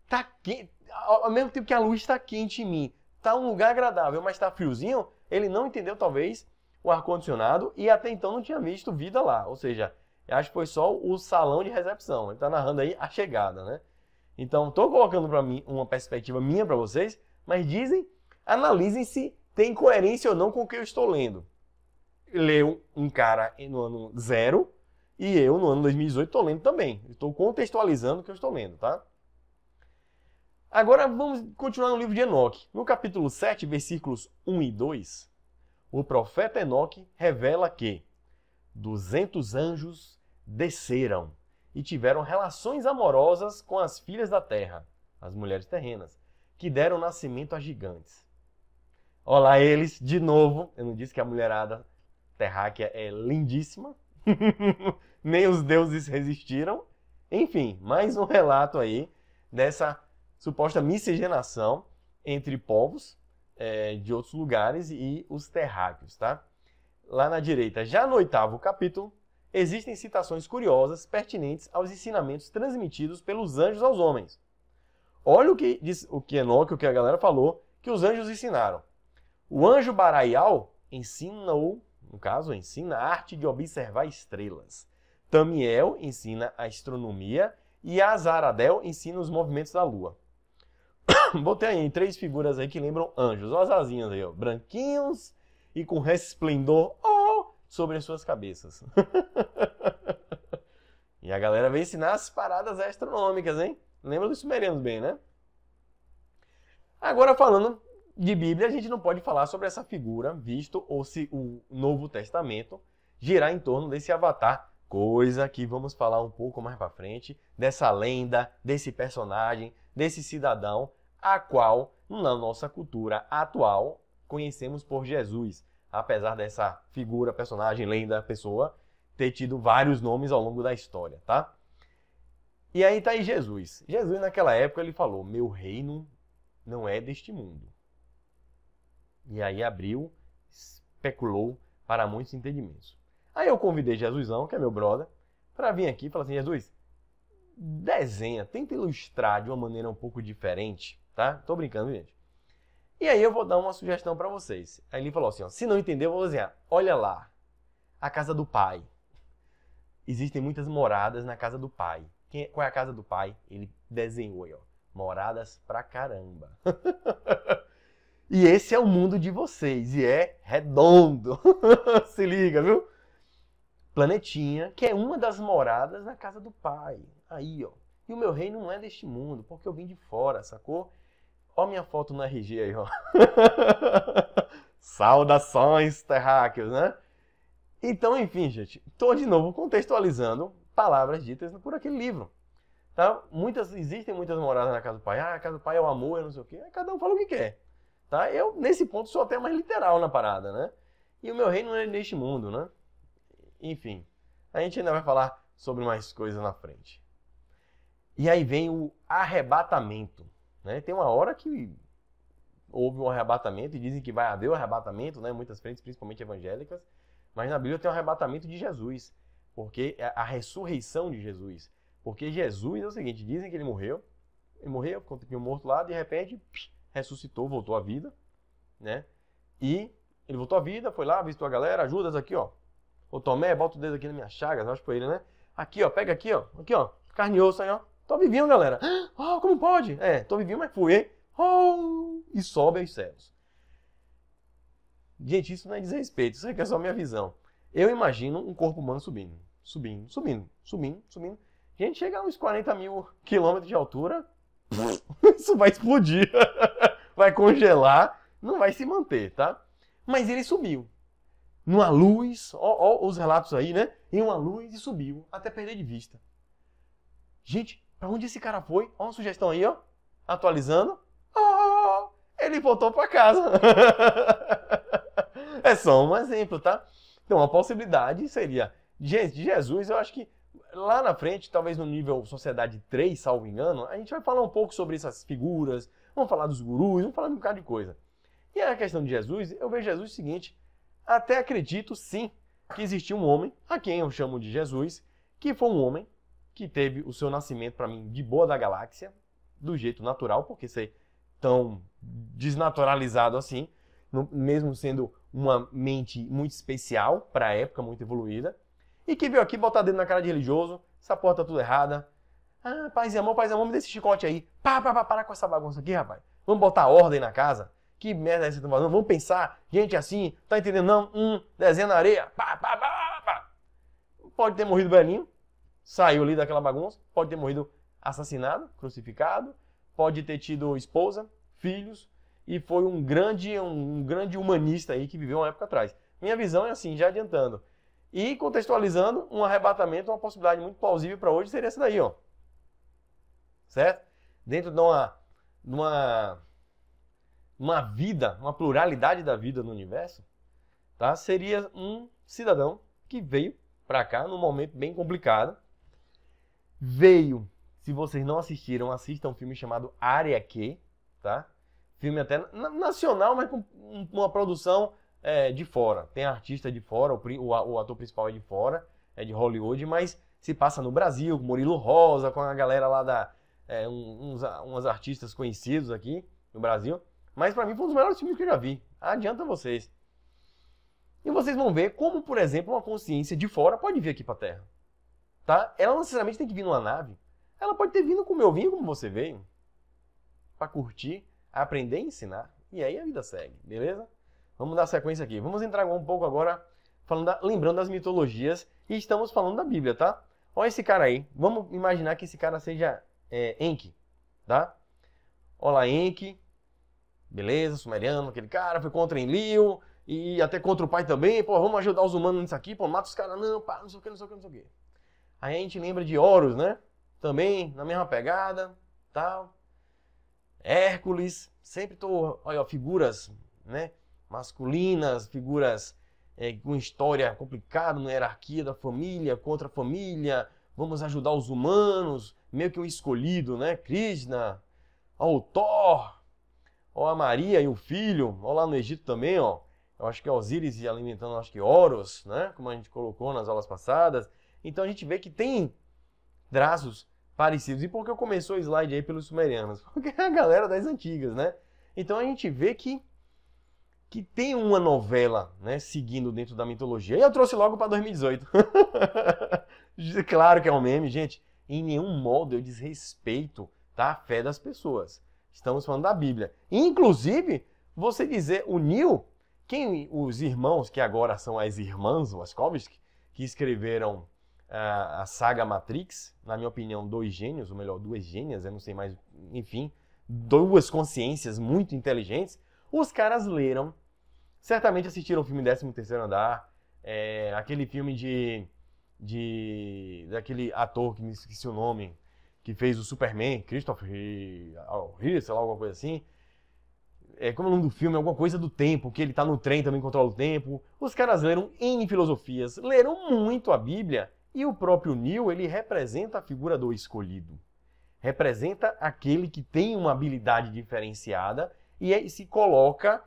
Tá quente. Ao mesmo tempo que a luz está quente em mim. Tá um lugar agradável, mas tá friozinho. Ele não entendeu, talvez, o ar-condicionado e até então não tinha visto vida lá. Ou seja, eu acho que foi só o salão de recepção. Ele tá narrando aí a chegada, né? Então, estou colocando para mim uma perspectiva minha para vocês, mas analisem se tem coerência ou não com o que eu estou lendo. Leu um cara no ano 0 e eu no ano 2018 estou lendo também. Estou contextualizando o que eu estou lendo, tá? Agora vamos continuar no livro de Enoque. No capítulo 7, versículos 1 e 2, o profeta Enoque revela que 200 anjos desceram e tiveram relações amorosas com as filhas da terra, as mulheres terrenas, que deram nascimento a gigantes. Olha lá eles, de novo. Eu não disse que a mulherada terráquea é lindíssima. Nem os deuses resistiram. Enfim, mais um relato aí dessa suposta miscigenação entre povos de outros lugares e os terráqueos, tá? Lá na direita, já no 8º capítulo, existem citações curiosas pertinentes aos ensinamentos transmitidos pelos anjos aos homens. Olha o que diz o que Enoque, o que a galera falou, que os anjos ensinaram. O anjo Baraial ensina a arte de observar estrelas. Tamiel ensina a astronomia e Azaradel ensina os movimentos da lua. Botei aí 3 figuras aí que lembram anjos. Olha as asinhas aí, ó, branquinhos e com resplendor sobre as suas cabeças. E a galera veio ensinar as paradas astronômicas, hein? Lembra dos sumerianos bem, né? Agora, falando de Bíblia, a gente não pode falar sobre essa figura, visto ou se o Novo Testamento girar em torno desse avatar, coisa que vamos falar um pouco mais para frente, dessa lenda, desse personagem, desse cidadão, a qual, na nossa cultura atual, conhecemos por Jesus. Apesar dessa figura, personagem, lenda, pessoa, ter tido vários nomes ao longo da história, tá? E aí tá aí Jesus. Jesus, naquela época, ele falou, meu reino não é deste mundo. E aí abriu, especulou para muitos entendimentos. Aí eu convidei Jesusão, que é meu brother, para vir aqui e falar assim, Jesus, desenha, tenta ilustrar de uma maneira um pouco diferente, tá? Tô brincando, gente. E aí eu vou dar uma sugestão para vocês. Aí ele falou assim, ó, se não entender, eu vou desenhar. Olha lá, a casa do pai. Existem muitas moradas na casa do pai. Qual é a casa do pai? Ele desenhou aí, ó. Moradas pra caramba. E esse é o mundo de vocês. E é redondo. Se liga, viu? Planetinha, que é uma das moradas na casa do pai. Aí, ó. E o meu reino não é deste mundo, porque eu vim de fora, sacou? Ó minha foto no RG aí, ó. Saudações, terráqueos, né? Então, enfim, gente. Estou de novo contextualizando palavras ditas por aquele livro. Tá? Existem muitas moradas na casa do pai. Ah, a casa do pai é o amor, eu não sei o quê. Aí cada um fala o que quer. Tá? Eu, nesse ponto, sou até mais literal na parada, né? E o meu reino não é neste mundo, né? Enfim, a gente ainda vai falar sobre mais coisas na frente. E aí vem o arrebatamento. Né? Tem uma hora que houve um arrebatamento, e dizem que vai haver o arrebatamento, né? Muitas frentes, principalmente evangélicas, mas na Bíblia tem o arrebatamento de Jesus, porque é a ressurreição de Jesus. Porque Jesus é o seguinte, dizem que ele morreu, ficou morto lá, de repente, ressuscitou, voltou à vida, né? E ele voltou à vida, foi lá, visitou a galera, Judas aqui, ó. Ô Tomé, bota o dedo aqui na minha chaga, acho que foi ele, né? Aqui, ó, pega aqui, ó, carne e osso aí, ó. Tô vivinho, galera. Oh, como pode? Tô vivinho, mas fui, hein? Oh, e sobe aos céus. Gente, isso não é desrespeito, isso aqui é só minha visão. Eu imagino um corpo humano subindo. Gente, chega a uns 40 mil quilômetros de altura, isso vai explodir, vai congelar, não vai se manter, tá? Mas ele subiu. Numa luz, ó os relatos aí, né? Em uma luz e subiu, até perder de vista. Gente, pra onde esse cara foi? Ó uma sugestão aí, ó. Atualizando. Oh, ele voltou pra casa. É só um exemplo, tá? Então, a possibilidade seria... Gente, de Jesus, eu acho que lá na frente, talvez no nível Sociedade 3, salvo engano, a gente vai falar um pouco sobre essas figuras, vamos falar dos gurus, vamos falar de um bocado de coisa. E a questão de Jesus, eu vejo Jesus o seguinte, até acredito, sim, que existiu um homem, a quem eu chamo de Jesus, que foi um homem que teve o seu nascimento, para mim, de boa da galáxia, do jeito natural, porque ser tão desnaturalizado assim, mesmo sendo uma mente muito especial para a época, muito evoluída, e que veio aqui botar dedo na cara de religioso, essa porta tá tudo errada. Ah, paz e amor, me dê esse chicote aí. Para com essa bagunça aqui, rapaz. Vamos botar ordem na casa. Que merda é essa que você tá fazendo? Vamos pensar, gente assim, tá entendendo não? Desenha na areia. Pode ter morrido velhinho, saiu ali daquela bagunça, pode ter morrido assassinado, crucificado, pode ter tido esposa, filhos, e foi um grande humanista aí que viveu uma época atrás. Minha visão é assim, já adiantando. E contextualizando, um arrebatamento, uma possibilidade muito plausível para hoje seria essa daí, ó. Certo? Dentro de uma vida, uma pluralidade da vida no universo, tá? Seria um cidadão que veio para cá num momento bem complicado. Veio, se vocês não assistiram, assistam um filme chamado Área Q, tá? Filme até nacional, mas com uma produção de fora. Tem artista de fora, o ator principal é de fora, é de Hollywood, mas se passa no Brasil, com Murilo Rosa, com a galera lá uns artistas conhecidos aqui no Brasil. Mas pra mim foi um dos melhores filmes que eu já vi. Adianta vocês. E vocês vão ver como, por exemplo, uma consciência de fora pode vir aqui pra Terra. tá? Ela não necessariamente tem que vir numa nave. Ela pode ter vindo com o meu vinho, como você veio, para curtir, aprender e ensinar. E aí a vida segue, beleza? Vamos dar sequência aqui. Vamos entrar um pouco agora, lembrando das mitologias, e estamos falando da Bíblia, tá? Olha esse cara aí. Vamos imaginar que esse cara seja Enki, tá? Olha lá, Enki, beleza, sumeriano, aquele cara, foi contra Enlil, e até contra o pai também, pô, vamos ajudar os humanos nisso aqui, pô, mata os caras, não, pá, não sei o que, não sei o que, não sei o que. Aí a gente lembra de Horus, né? Também, na mesma pegada, tal. Hércules, sempre olha, figuras, né? Masculinas, figuras com história complicada, na hierarquia da família, contra a família, vamos ajudar os humanos, meio que um escolhido, né? Krishna, ó, o Thor, ó, a Maria e o filho, ó, lá no Egito também, ó. Eu acho que é Osíris alimentando, acho que Horus, né? Como a gente colocou nas aulas passadas. Então a gente vê que tem traços parecidos. E por que começou o slide aí pelos sumerianos? Porque é a galera das antigas, né? Então a gente vê que tem uma novela, né, seguindo dentro da mitologia. E eu trouxe logo para 2018. Claro que é um meme, gente. Em nenhum modo eu desrespeito, tá, a fé das pessoas. Estamos falando da Bíblia. Inclusive, você dizer, o Neil, os irmãos, que agora são as irmãs Wachowski, que escreveram a saga Matrix, na minha opinião, dois gênios, ou melhor, duas gênias, eu não sei mais, enfim, duas consciências muito inteligentes, os caras leram, certamente assistiram o filme 13º Andar, aquele filme daquele ator que me esqueci o nome, que fez o Superman, Christopher Reeve, sei lá, alguma coisa assim. Como é o nome do filme? Alguma coisa do tempo, que ele tá no trem, também controla o tempo. Os caras leram N filosofias, leram muito a Bíblia, e o próprio Neil, ele representa a figura do escolhido. Representa aquele que tem uma habilidade diferenciada e se coloca,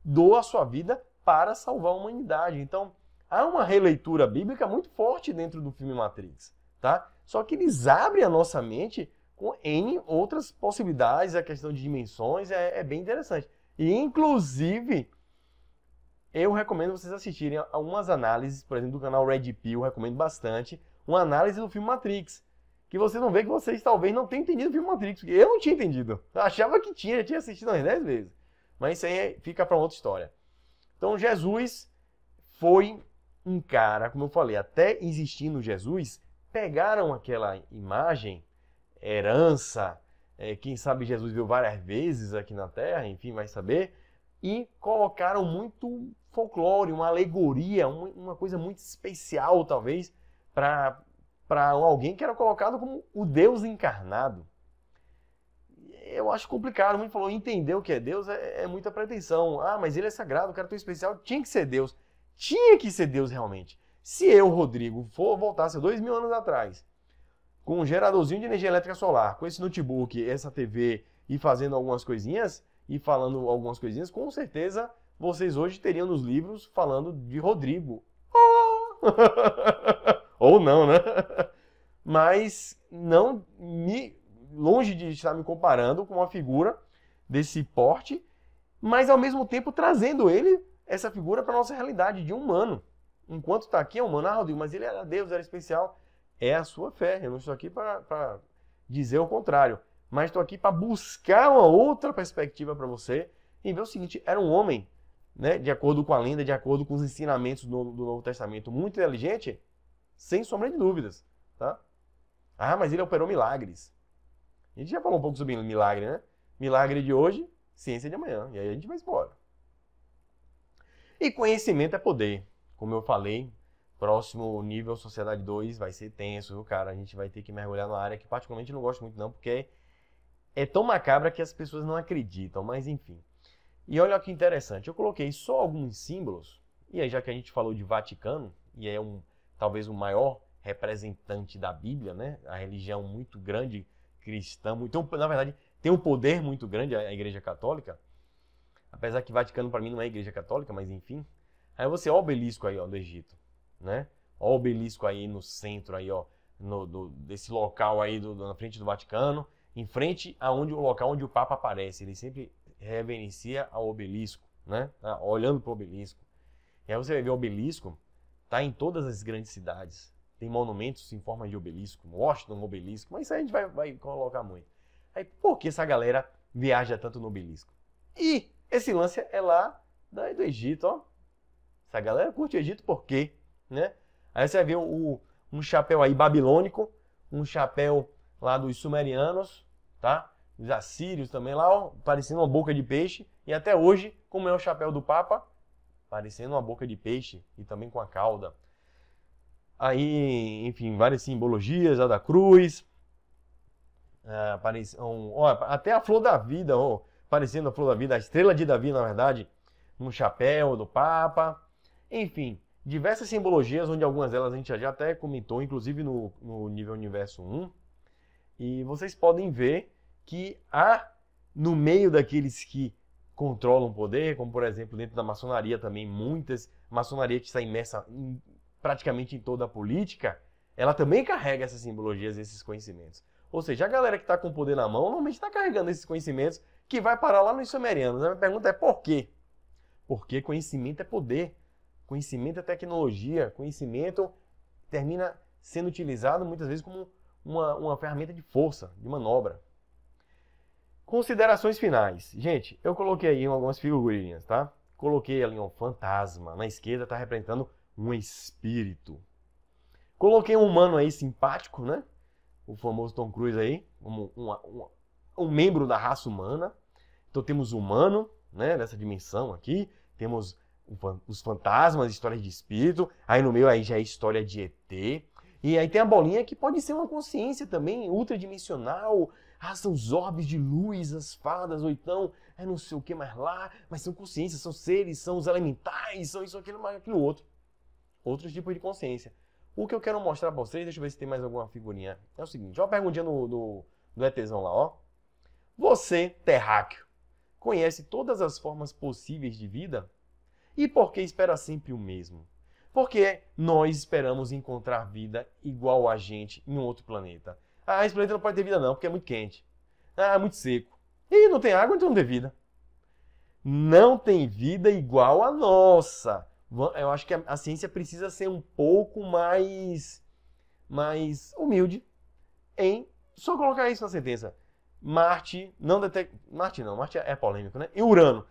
doa a sua vida para salvar a humanidade. Então, há uma releitura bíblica muito forte dentro do filme Matrix, tá? Só que eles abrem a nossa mente com N outras possibilidades, a questão de dimensões é bem interessante. E, inclusive, eu recomendo vocês assistirem a umas análises, por exemplo, do canal Red Pill, recomendo bastante, uma análise do filme Matrix, que vocês vão ver que vocês talvez não tenham entendido o filme Matrix, porque eu não tinha entendido. Eu achava que tinha, já tinha assistido umas 10 vezes. Mas isso aí fica para outra história. Então, Jesus foi um cara, como eu falei, até existindo Jesus, pegaram aquela imagem, herança, quem sabe Jesus viu várias vezes aqui na Terra, enfim, vai saber, e colocaram muito folclore, uma alegoria, uma coisa muito especial, talvez, para alguém que era colocado como o Deus encarnado. Eu acho complicado, muito falou, entender o que é Deus é muita pretensão. Ah, mas ele é sagrado, o cara é tão especial, tinha que ser Deus. Tinha que ser Deus realmente. Se eu, Rodrigo, voltasse 2000 anos atrás, com um geradorzinho de energia elétrica solar, com esse notebook, essa TV, e fazendo algumas coisinhas, e falando algumas coisinhas, com certeza vocês hoje teriam nos livros falando de Rodrigo. Ou não, né? Mas não longe de estar me comparando com uma figura desse porte, mas ao mesmo tempo trazendo essa figura para a nossa realidade de humano. Enquanto está aqui é humano, Rodrigo, mas ele era Deus, era especial. É a sua fé, eu não estou aqui para dizer o contrário, mas estou aqui para buscar uma outra perspectiva para você e ver o seguinte, era um homem, né, de acordo com a lenda, de acordo com os ensinamentos do Novo Testamento, muito inteligente, sem sombra de dúvidas, tá? Ah, mas ele operou milagres. A gente já falou um pouco sobre milagre, né? Milagre de hoje, ciência de amanhã. E aí a gente vai embora. E conhecimento é poder. Como eu falei, próximo nível Sociedade 2 vai ser tenso, viu, cara? A gente vai ter que mergulhar numa área que particularmente eu não gosto muito não, porque é tão macabra que as pessoas não acreditam, mas enfim. E olha que interessante, eu coloquei só alguns símbolos, e aí já que a gente falou de Vaticano, e é talvez o maior representante da Bíblia, né? A religião muito grande, cristã, então, na verdade, tem um poder muito grande a Igreja Católica, apesar que Vaticano para mim não é Igreja Católica, mas enfim. Aí você, ó o obelisco aí, ó, do Egito, né? Ó o obelisco aí no centro aí, ó, desse local aí na frente do Vaticano, em frente aonde o local onde o Papa aparece, ele sempre reverencia ao obelisco, né? Olhando para o obelisco. E aí você vai ver o obelisco, tá em todas as grandes cidades, tem monumentos em forma de obelisco, Washington obelisco, mas isso aí a gente vai colocar muito. Aí, por que essa galera viaja tanto no obelisco? E esse lance é lá do Egito, ó. Essa galera curte o Egito por quê? Né? Aí você vai ver um chapéu aí babilônico, um chapéu lá dos sumerianos, tá? Os assírios também lá, ó, parecendo uma boca de peixe. E até hoje, como é o chapéu do Papa, parecendo uma boca de peixe e também com a cauda. Aí, enfim, várias simbologias, a da cruz. Até a flor da vida, ó, parecendo a flor da vida, a estrela de Davi, na verdade, no chapéu do Papa. Enfim, diversas simbologias, onde algumas delas a gente já até comentou, inclusive no nível Universo 1. E vocês podem ver que há, no meio daqueles que controlam o poder, como por exemplo dentro da maçonaria também, muitas maçonaria que está imersa praticamente em toda a política, ela também carrega essas simbologias, esses conhecimentos. Ou seja, a galera que está com o poder na mão normalmente está carregando esses conhecimentos que vai parar lá nos sumerianos. A minha pergunta é por quê? Porque conhecimento é poder, conhecimento é tecnologia, conhecimento termina sendo utilizado muitas vezes como uma ferramenta de força, de manobra. Considerações finais. Gente, eu coloquei aí algumas figurinhas, tá? Coloquei ali um fantasma. Na esquerda está representando um espírito. Coloquei um humano aí simpático, né? O famoso Tom Cruise aí, como um membro da raça humana. Então temos o humano, né? Nessa dimensão aqui. Temos os fantasmas, histórias de espírito. Aí no meio aí já é história de ET. E aí tem a bolinha que pode ser uma consciência também, ultradimensional. São os orbes de luz, as fadas, ou então não sei o que mais lá, mas são consciências, são seres, são os elementais, são isso, aquilo, mais aquilo outro. Outros tipos de consciência. O que eu quero mostrar pra vocês, deixa eu ver se tem mais alguma figurinha. É o seguinte, uma perguntinha do ETzão lá, ó. Você, terráqueo, conhece todas as formas possíveis de vida? E por que espera sempre o mesmo? Porque nós esperamos encontrar vida igual a gente em um outro planeta. Esse planeta não pode ter vida não, porque é muito quente. É muito seco. E não tem água, então não tem vida. Não tem vida igual a nossa. Eu acho que a ciência precisa ser um pouco mais humilde em só colocar isso na sentença. Marte é polêmico, né? E Urano.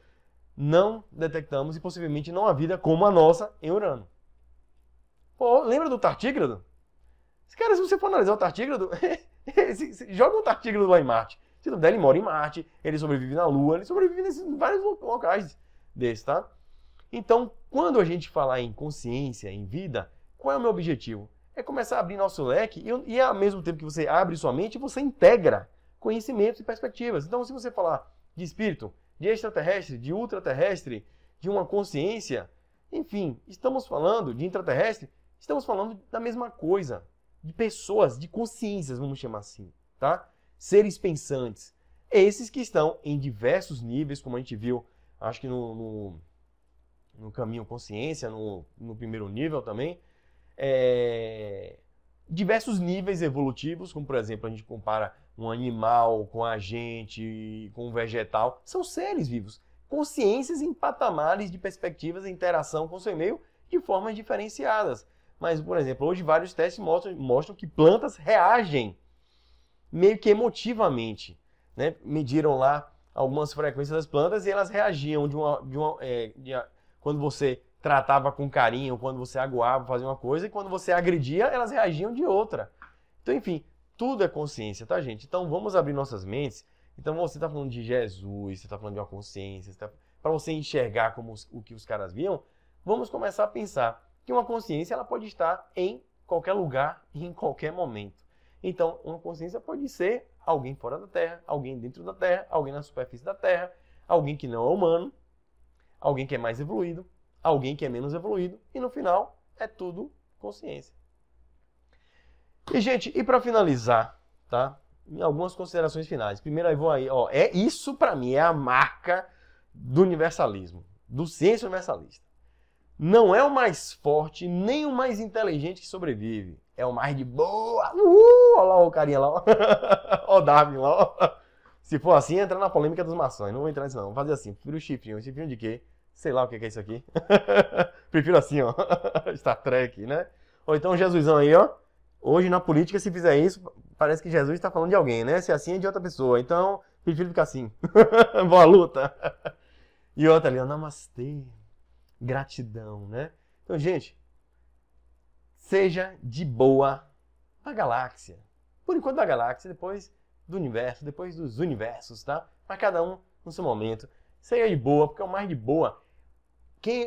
Não detectamos e possivelmente não há vida como a nossa em Urano. Pô, lembra do tartígrado? Cara, se você for analisar o tartígrado, joga um tartígrado lá em Marte. Se não der, ele mora em Marte, ele sobrevive na Lua, ele sobrevive nesses vários locais desses, tá? Então, quando a gente falar em consciência, em vida, qual é o meu objetivo? É começar a abrir nosso leque e ao mesmo tempo que você abre sua mente, você integra conhecimentos e perspectivas. Então, se você falar de espírito, de extraterrestre, de ultraterrestre, de uma consciência, enfim, estamos falando de intraterrestre, estamos falando da mesma coisa. De pessoas, de consciências, vamos chamar assim, tá? Seres pensantes. Esses que estão em diversos níveis, como a gente viu, acho que no caminho consciência, no primeiro nível também. Diversos níveis evolutivos, como por exemplo, a gente compara um animal com a gente, com um vegetal. São seres vivos. Consciências em patamares de perspectivas de interação com o seu meio de formas diferenciadas. Mas, por exemplo, hoje vários testes mostram que plantas reagem meio que emotivamente, né? Mediram lá algumas frequências das plantas e elas reagiam quando você tratava com carinho, quando você aguava, fazia uma coisa, e quando você agredia, elas reagiam de outra. Então, enfim, tudo é consciência, tá, gente? Então, vamos abrir nossas mentes. Então, você está falando de Jesus, você está falando de uma consciência, para você enxergar como o que os caras viam, vamos começar a pensar que uma consciência ela pode estar em qualquer lugar e em qualquer momento. Então, uma consciência pode ser alguém fora da Terra, alguém dentro da Terra, alguém na superfície da Terra, alguém que não é humano, alguém que é mais evoluído, alguém que é menos evoluído, e no final é tudo consciência. E, gente, e para finalizar, tá? Algumas considerações finais. Primeiro, eu vou aí, ó, isso para mim é a marca do universalismo, do ciência universalista. Não é o mais forte, nem o mais inteligente que sobrevive. É o mais de boa. Olha lá o carinha lá. Ó o Darwin lá. Ó. Se for assim, entra na polêmica dos maçons. Não vou entrar nisso não. Vou fazer assim. Prefiro o chifrinho. Chifrinho de quê? Sei lá o que é isso aqui. Prefiro assim, ó. Star Trek, né? Ou então Jesusão aí, ó. Hoje na política, se fizer isso, parece que Jesus está falando de alguém, né? Se assim é de outra pessoa. Então, prefiro ficar assim. Boa luta. E outra ali, ó, namastê. Gratidão, né? Então, gente, seja de boa da galáxia. Por enquanto da galáxia, depois do universo, depois dos universos, tá? Mas cada um no seu momento. Seja de boa, porque é o mais de boa.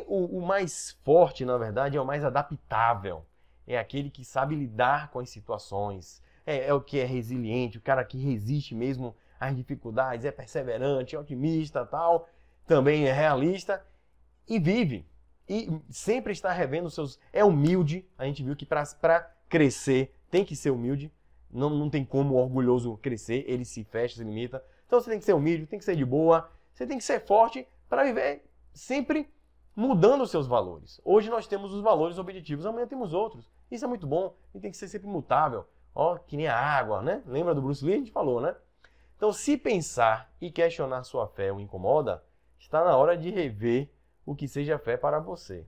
O mais forte, na verdade, é o mais adaptável. É aquele que sabe lidar com as situações. É o que é resiliente, o cara que resiste mesmo às dificuldades, é perseverante, é otimista, tal. Também é realista e vive. E sempre está revendo os seus... É humilde. A gente viu que para crescer tem que ser humilde. Não tem como o orgulhoso crescer. Ele se fecha, se limita. Então você tem que ser humilde, tem que ser de boa. Você tem que ser forte para viver sempre mudando os seus valores. Hoje nós temos os valores objetivos, amanhã temos outros. Isso é muito bom e tem que ser sempre mutável. Ó, que nem a água, né? Lembra do Bruce Lee? A gente falou, né? Então, se pensar e questionar sua fé o incomoda, está na hora de rever o que seja fé para você.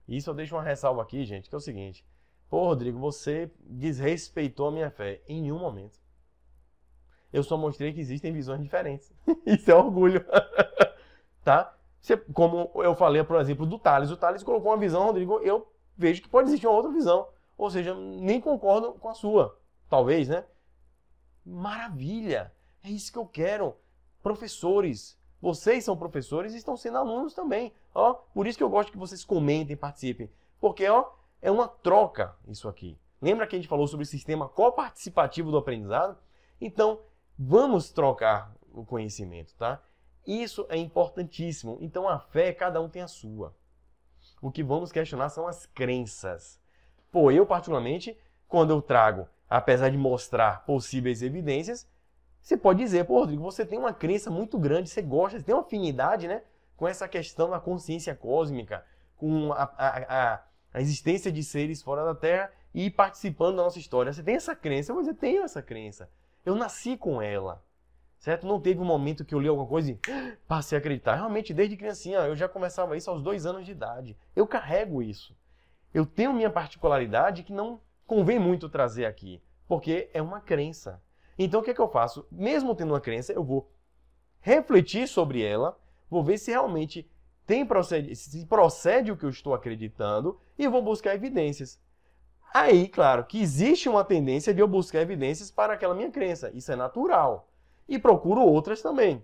Isso eu deixo uma ressalva aqui, gente, que é o seguinte. Pô, Rodrigo, você desrespeitou a minha fé. Em nenhum momento. Eu só mostrei que existem visões diferentes. Isso é orgulho. Tá? Como eu falei, por exemplo, do Tales. O Tales colocou uma visão, Rodrigo, eu vejo que pode existir uma outra visão. Ou seja, nem concordo com a sua. Talvez, né? Maravilha! É isso que eu quero. Professores. Vocês são professores e estão sendo alunos também. Ó, por isso que eu gosto que vocês comentem, participem. Porque ó, é uma troca isso aqui. Lembra que a gente falou sobre o sistema coparticipativo do aprendizado? Então, vamos trocar o conhecimento, tá? Isso é importantíssimo. Então, a fé, cada um tem a sua. O que vamos questionar são as crenças. Pô, eu particularmente, quando eu trago, apesar de mostrar possíveis evidências, você pode dizer, pô, Rodrigo, você tem uma crença muito grande, você gosta, você tem uma afinidade, né, com essa questão da consciência cósmica, com a existência de seres fora da Terra e participando da nossa história. Você tem essa crença? Eu vou dizer, tenho essa crença. Eu nasci com ela. Certo? Não teve um momento que eu li alguma coisa e passei a acreditar. Realmente, desde criancinha, eu já conversava isso aos 2 anos de idade. Eu carrego isso. Eu tenho minha particularidade que não convém muito trazer aqui, porque é uma crença. Então, o que é que eu faço? Mesmo tendo uma crença, eu vou refletir sobre ela, vou ver se realmente se procede o que eu estou acreditando e vou buscar evidências. Aí, claro, que existe uma tendência de eu buscar evidências para aquela minha crença. Isso é natural. E procuro outras também.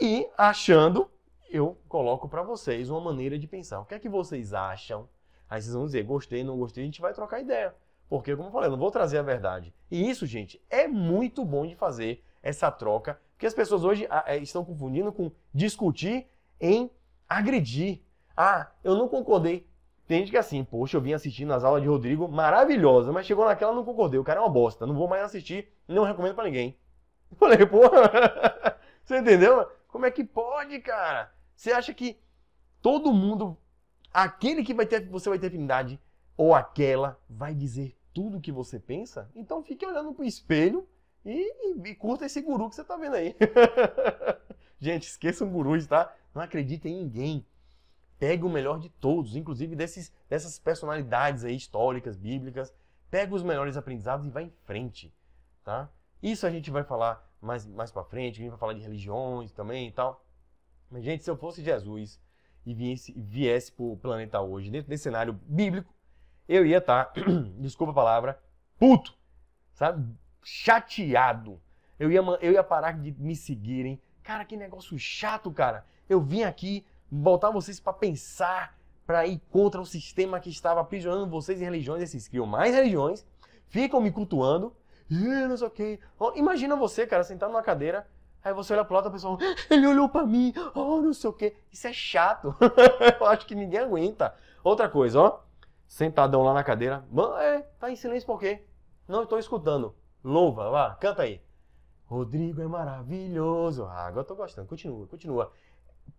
E, achando, eu coloco para vocês uma maneira de pensar. O que é que vocês acham? Aí vocês vão dizer, gostei, não gostei, a gente vai trocar ideia. Porque, como eu falei, eu não vou trazer a verdade. E isso, gente, é muito bom de fazer essa troca, porque as pessoas hoje estão confundindo com discutir em agredir. Ah, eu não concordei. Tem gente que é assim, poxa, eu vim assistindo as aulas de Rodrigo, maravilhosa, mas chegou naquela e não concordei. O cara é uma bosta, não vou mais assistir, não recomendo para ninguém. Eu falei, porra, você entendeu? Como é que pode, cara? Você acha que todo mundo, aquele que você vai ter afinidade, ou aquela, vai dizer tudo o que você pensa? Então fique olhando pro espelho e curta esse guru que você tá vendo aí. Gente, esqueçam gurus, tá? Não acreditem em ninguém. Pega o melhor de todos, inclusive dessas personalidades aí históricas, bíblicas. Pega os melhores aprendizados e vai em frente, tá? Isso a gente vai falar mais pra frente, a gente vai falar de religiões também e tal. Mas, gente, se eu fosse Jesus e viesse pro planeta hoje, dentro desse cenário bíblico, eu ia estar, desculpa a palavra, puto, sabe? Chateado. Eu ia parar de me seguirem. Cara, que negócio chato, cara. Eu vim aqui botar vocês para pensar, para ir contra o sistema que estava aprisionando vocês em religiões. Esses criam mais religiões, ficam me cultuando. Não sei o quê. Imagina você, cara, sentado numa cadeira, aí você olha pro lado, a pessoa, ele olhou pra mim, não sei o quê. Isso é chato. Eu acho que ninguém aguenta. Outra coisa, ó. Sentadão lá na cadeira. Tá em silêncio por quê? Não estou escutando. Louva, vá, canta aí. Rodrigo é maravilhoso. Agora eu tô gostando. Continua.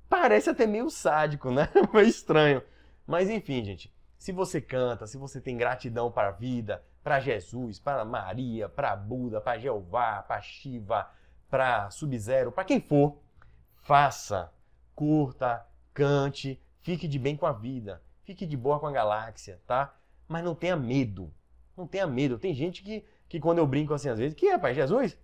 Parece até meio sádico, né? Meio estranho. Mas enfim, gente. Se você canta, se você tem gratidão para a vida, para Jesus, para Maria, para Buda, para Jeová, para Shiva, para Sub-Zero, para quem for, faça, curta, cante, fique de bem com a vida, fique de boa com a galáxia, tá? Mas não tenha medo. Não tenha medo. Tem gente que quando eu brinco assim às vezes, que rapaz, Jesus?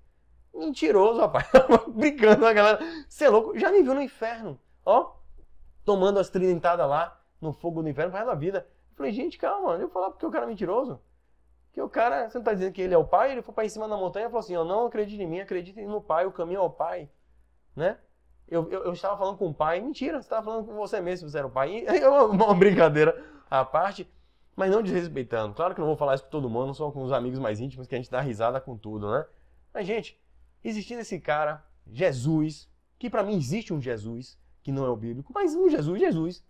Mentiroso, rapaz. Brincando, a galera. Você é louco? Já me viu no inferno. Ó, tomando as tridentadas lá, no fogo do inferno, pro resto da vida. Eu falei, gente, calma, eu vou falar porque o cara é mentiroso. Que o cara, você não tá dizendo que ele é o pai? Ele foi para em cima da montanha e falou assim, eu não acredito em mim, acredite no pai, o caminho ao pai. Né? Eu estava falando com o pai, mentira, você estava falando com você mesmo se você era o pai. É uma brincadeira à parte, mas não desrespeitando. Claro que não vou falar isso com todo mundo, só com os amigos mais íntimos, que a gente dá risada com tudo, né? Mas, gente, existindo esse cara, Jesus, que para mim existe um Jesus, que não é o bíblico, mas um Jesus,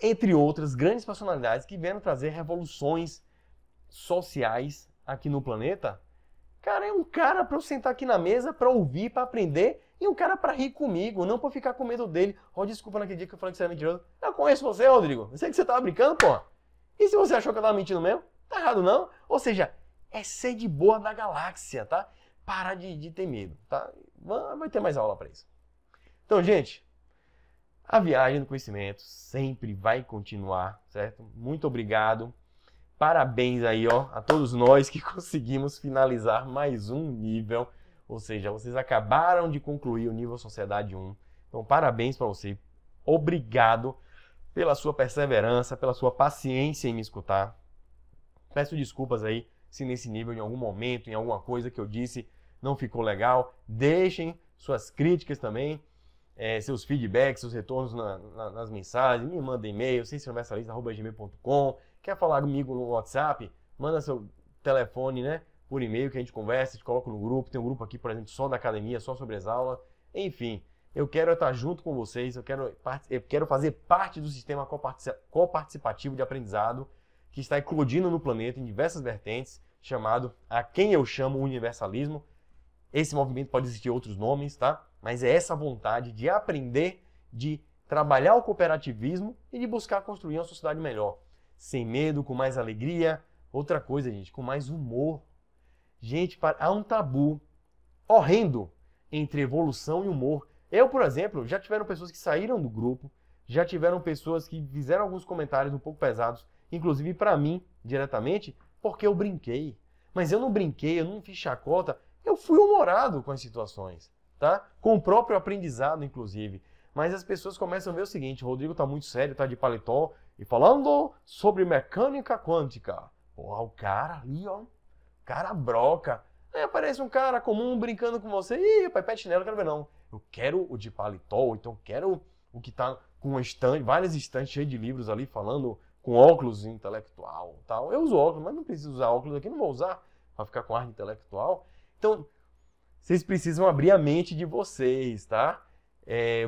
entre outras grandes personalidades que vieram trazer revoluções sociais aqui no planeta. Cara, é um cara para eu sentar aqui na mesa, para ouvir, para aprender, e um cara para rir comigo, não para ficar com medo dele. Desculpa naquele dia que eu falei que você era mentiroso. Eu conheço você, Rodrigo. Eu sei que você tava brincando, porra. E se você achou que eu tava mentindo mesmo? Tá errado, não. Ou seja, é ser de boa da galáxia, tá? Parar de ter medo, tá? Vai ter mais aula para isso. Então, gente, a viagem do conhecimento sempre vai continuar, certo? Muito obrigado. Parabéns aí, ó, a todos nós que conseguimos finalizar mais um nível. Ou seja, vocês acabaram de concluir o nível Sociedade 1. Então, parabéns para você. Obrigado pela sua perseverança, pela sua paciência em me escutar. Peço desculpas aí se nesse nível, em algum momento, em alguma coisa que eu disse, não ficou legal. Deixem suas críticas também, seus feedbacks, seus retornos nas mensagens. Me mandem e-mail, ciênciauniversalista@gmail.com. Quer falar comigo no WhatsApp? Manda seu telefone, né? Por e-mail que a gente conversa, te coloca no grupo. Tem um grupo aqui, por exemplo, só da academia, só sobre as aulas. Enfim, eu quero estar junto com vocês, eu quero fazer parte do sistema coparticipativo de aprendizado que está eclodindo no planeta em diversas vertentes, chamado a quem eu chamo universalismo. Esse movimento pode existir outros nomes, tá? Mas é essa vontade de aprender, de trabalhar o cooperativismo e de buscar construir uma sociedade melhor. Sem medo, com mais alegria. Outra coisa, gente, com mais humor. Gente, há um tabu horrendo entre evolução e humor. Eu, por exemplo, já tiveram pessoas que saíram do grupo, já tiveram pessoas que fizeram alguns comentários um pouco pesados, inclusive para mim, diretamente, porque eu brinquei. Mas eu não brinquei, eu não fiz chacota, eu fui humorado com as situações, tá? Com o próprio aprendizado, inclusive. Mas as pessoas começam a ver o seguinte, o Rodrigo tá muito sério, tá de paletó, e falando sobre mecânica quântica. Porra, o cara ali, ó, cara broca. Aí aparece um cara comum brincando com você. Ih, rapaz, pé de chinelo, eu quero ver não. Eu quero o de paletó, então eu quero o que tá com uma estante, várias estantes cheias de livros ali, falando com óculos intelectual tal. Eu uso óculos, mas não preciso usar óculos aqui, não vou usar para ficar com ar intelectual. Então, vocês precisam abrir a mente de vocês, tá?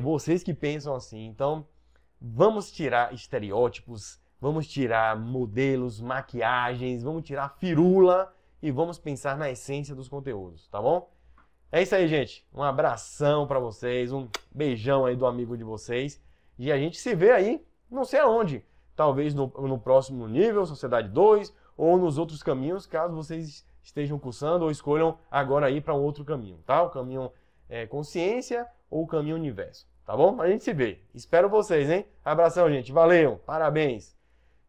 Vocês que pensam assim. Então, vamos tirar estereótipos, vamos tirar modelos, maquiagens, vamos tirar firula e vamos pensar na essência dos conteúdos, tá bom? É isso aí, gente. Um abração para vocês, um beijão aí do amigo de vocês. E a gente se vê aí, não sei aonde. Talvez no próximo nível, Sociedade 2, ou nos outros caminhos, caso vocês estejam cursando ou escolham agora ir para um outro caminho, tá? O caminho consciência ou o caminho universo, tá bom? A gente se vê. Espero vocês, hein? Abração, gente. Valeu. Parabéns.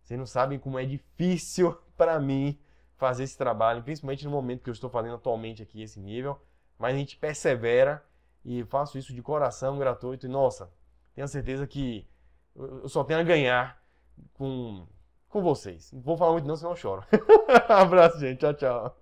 Vocês não sabem como é difícil para mim fazer esse trabalho, principalmente no momento que eu estou fazendo atualmente aqui esse nível. Mas a gente persevera e faço isso de coração gratuito. E, nossa, tenho certeza que eu só tenho a ganhar com vocês. Não vou falar muito não, senão eu choro. Abraço, gente. Tchau, tchau.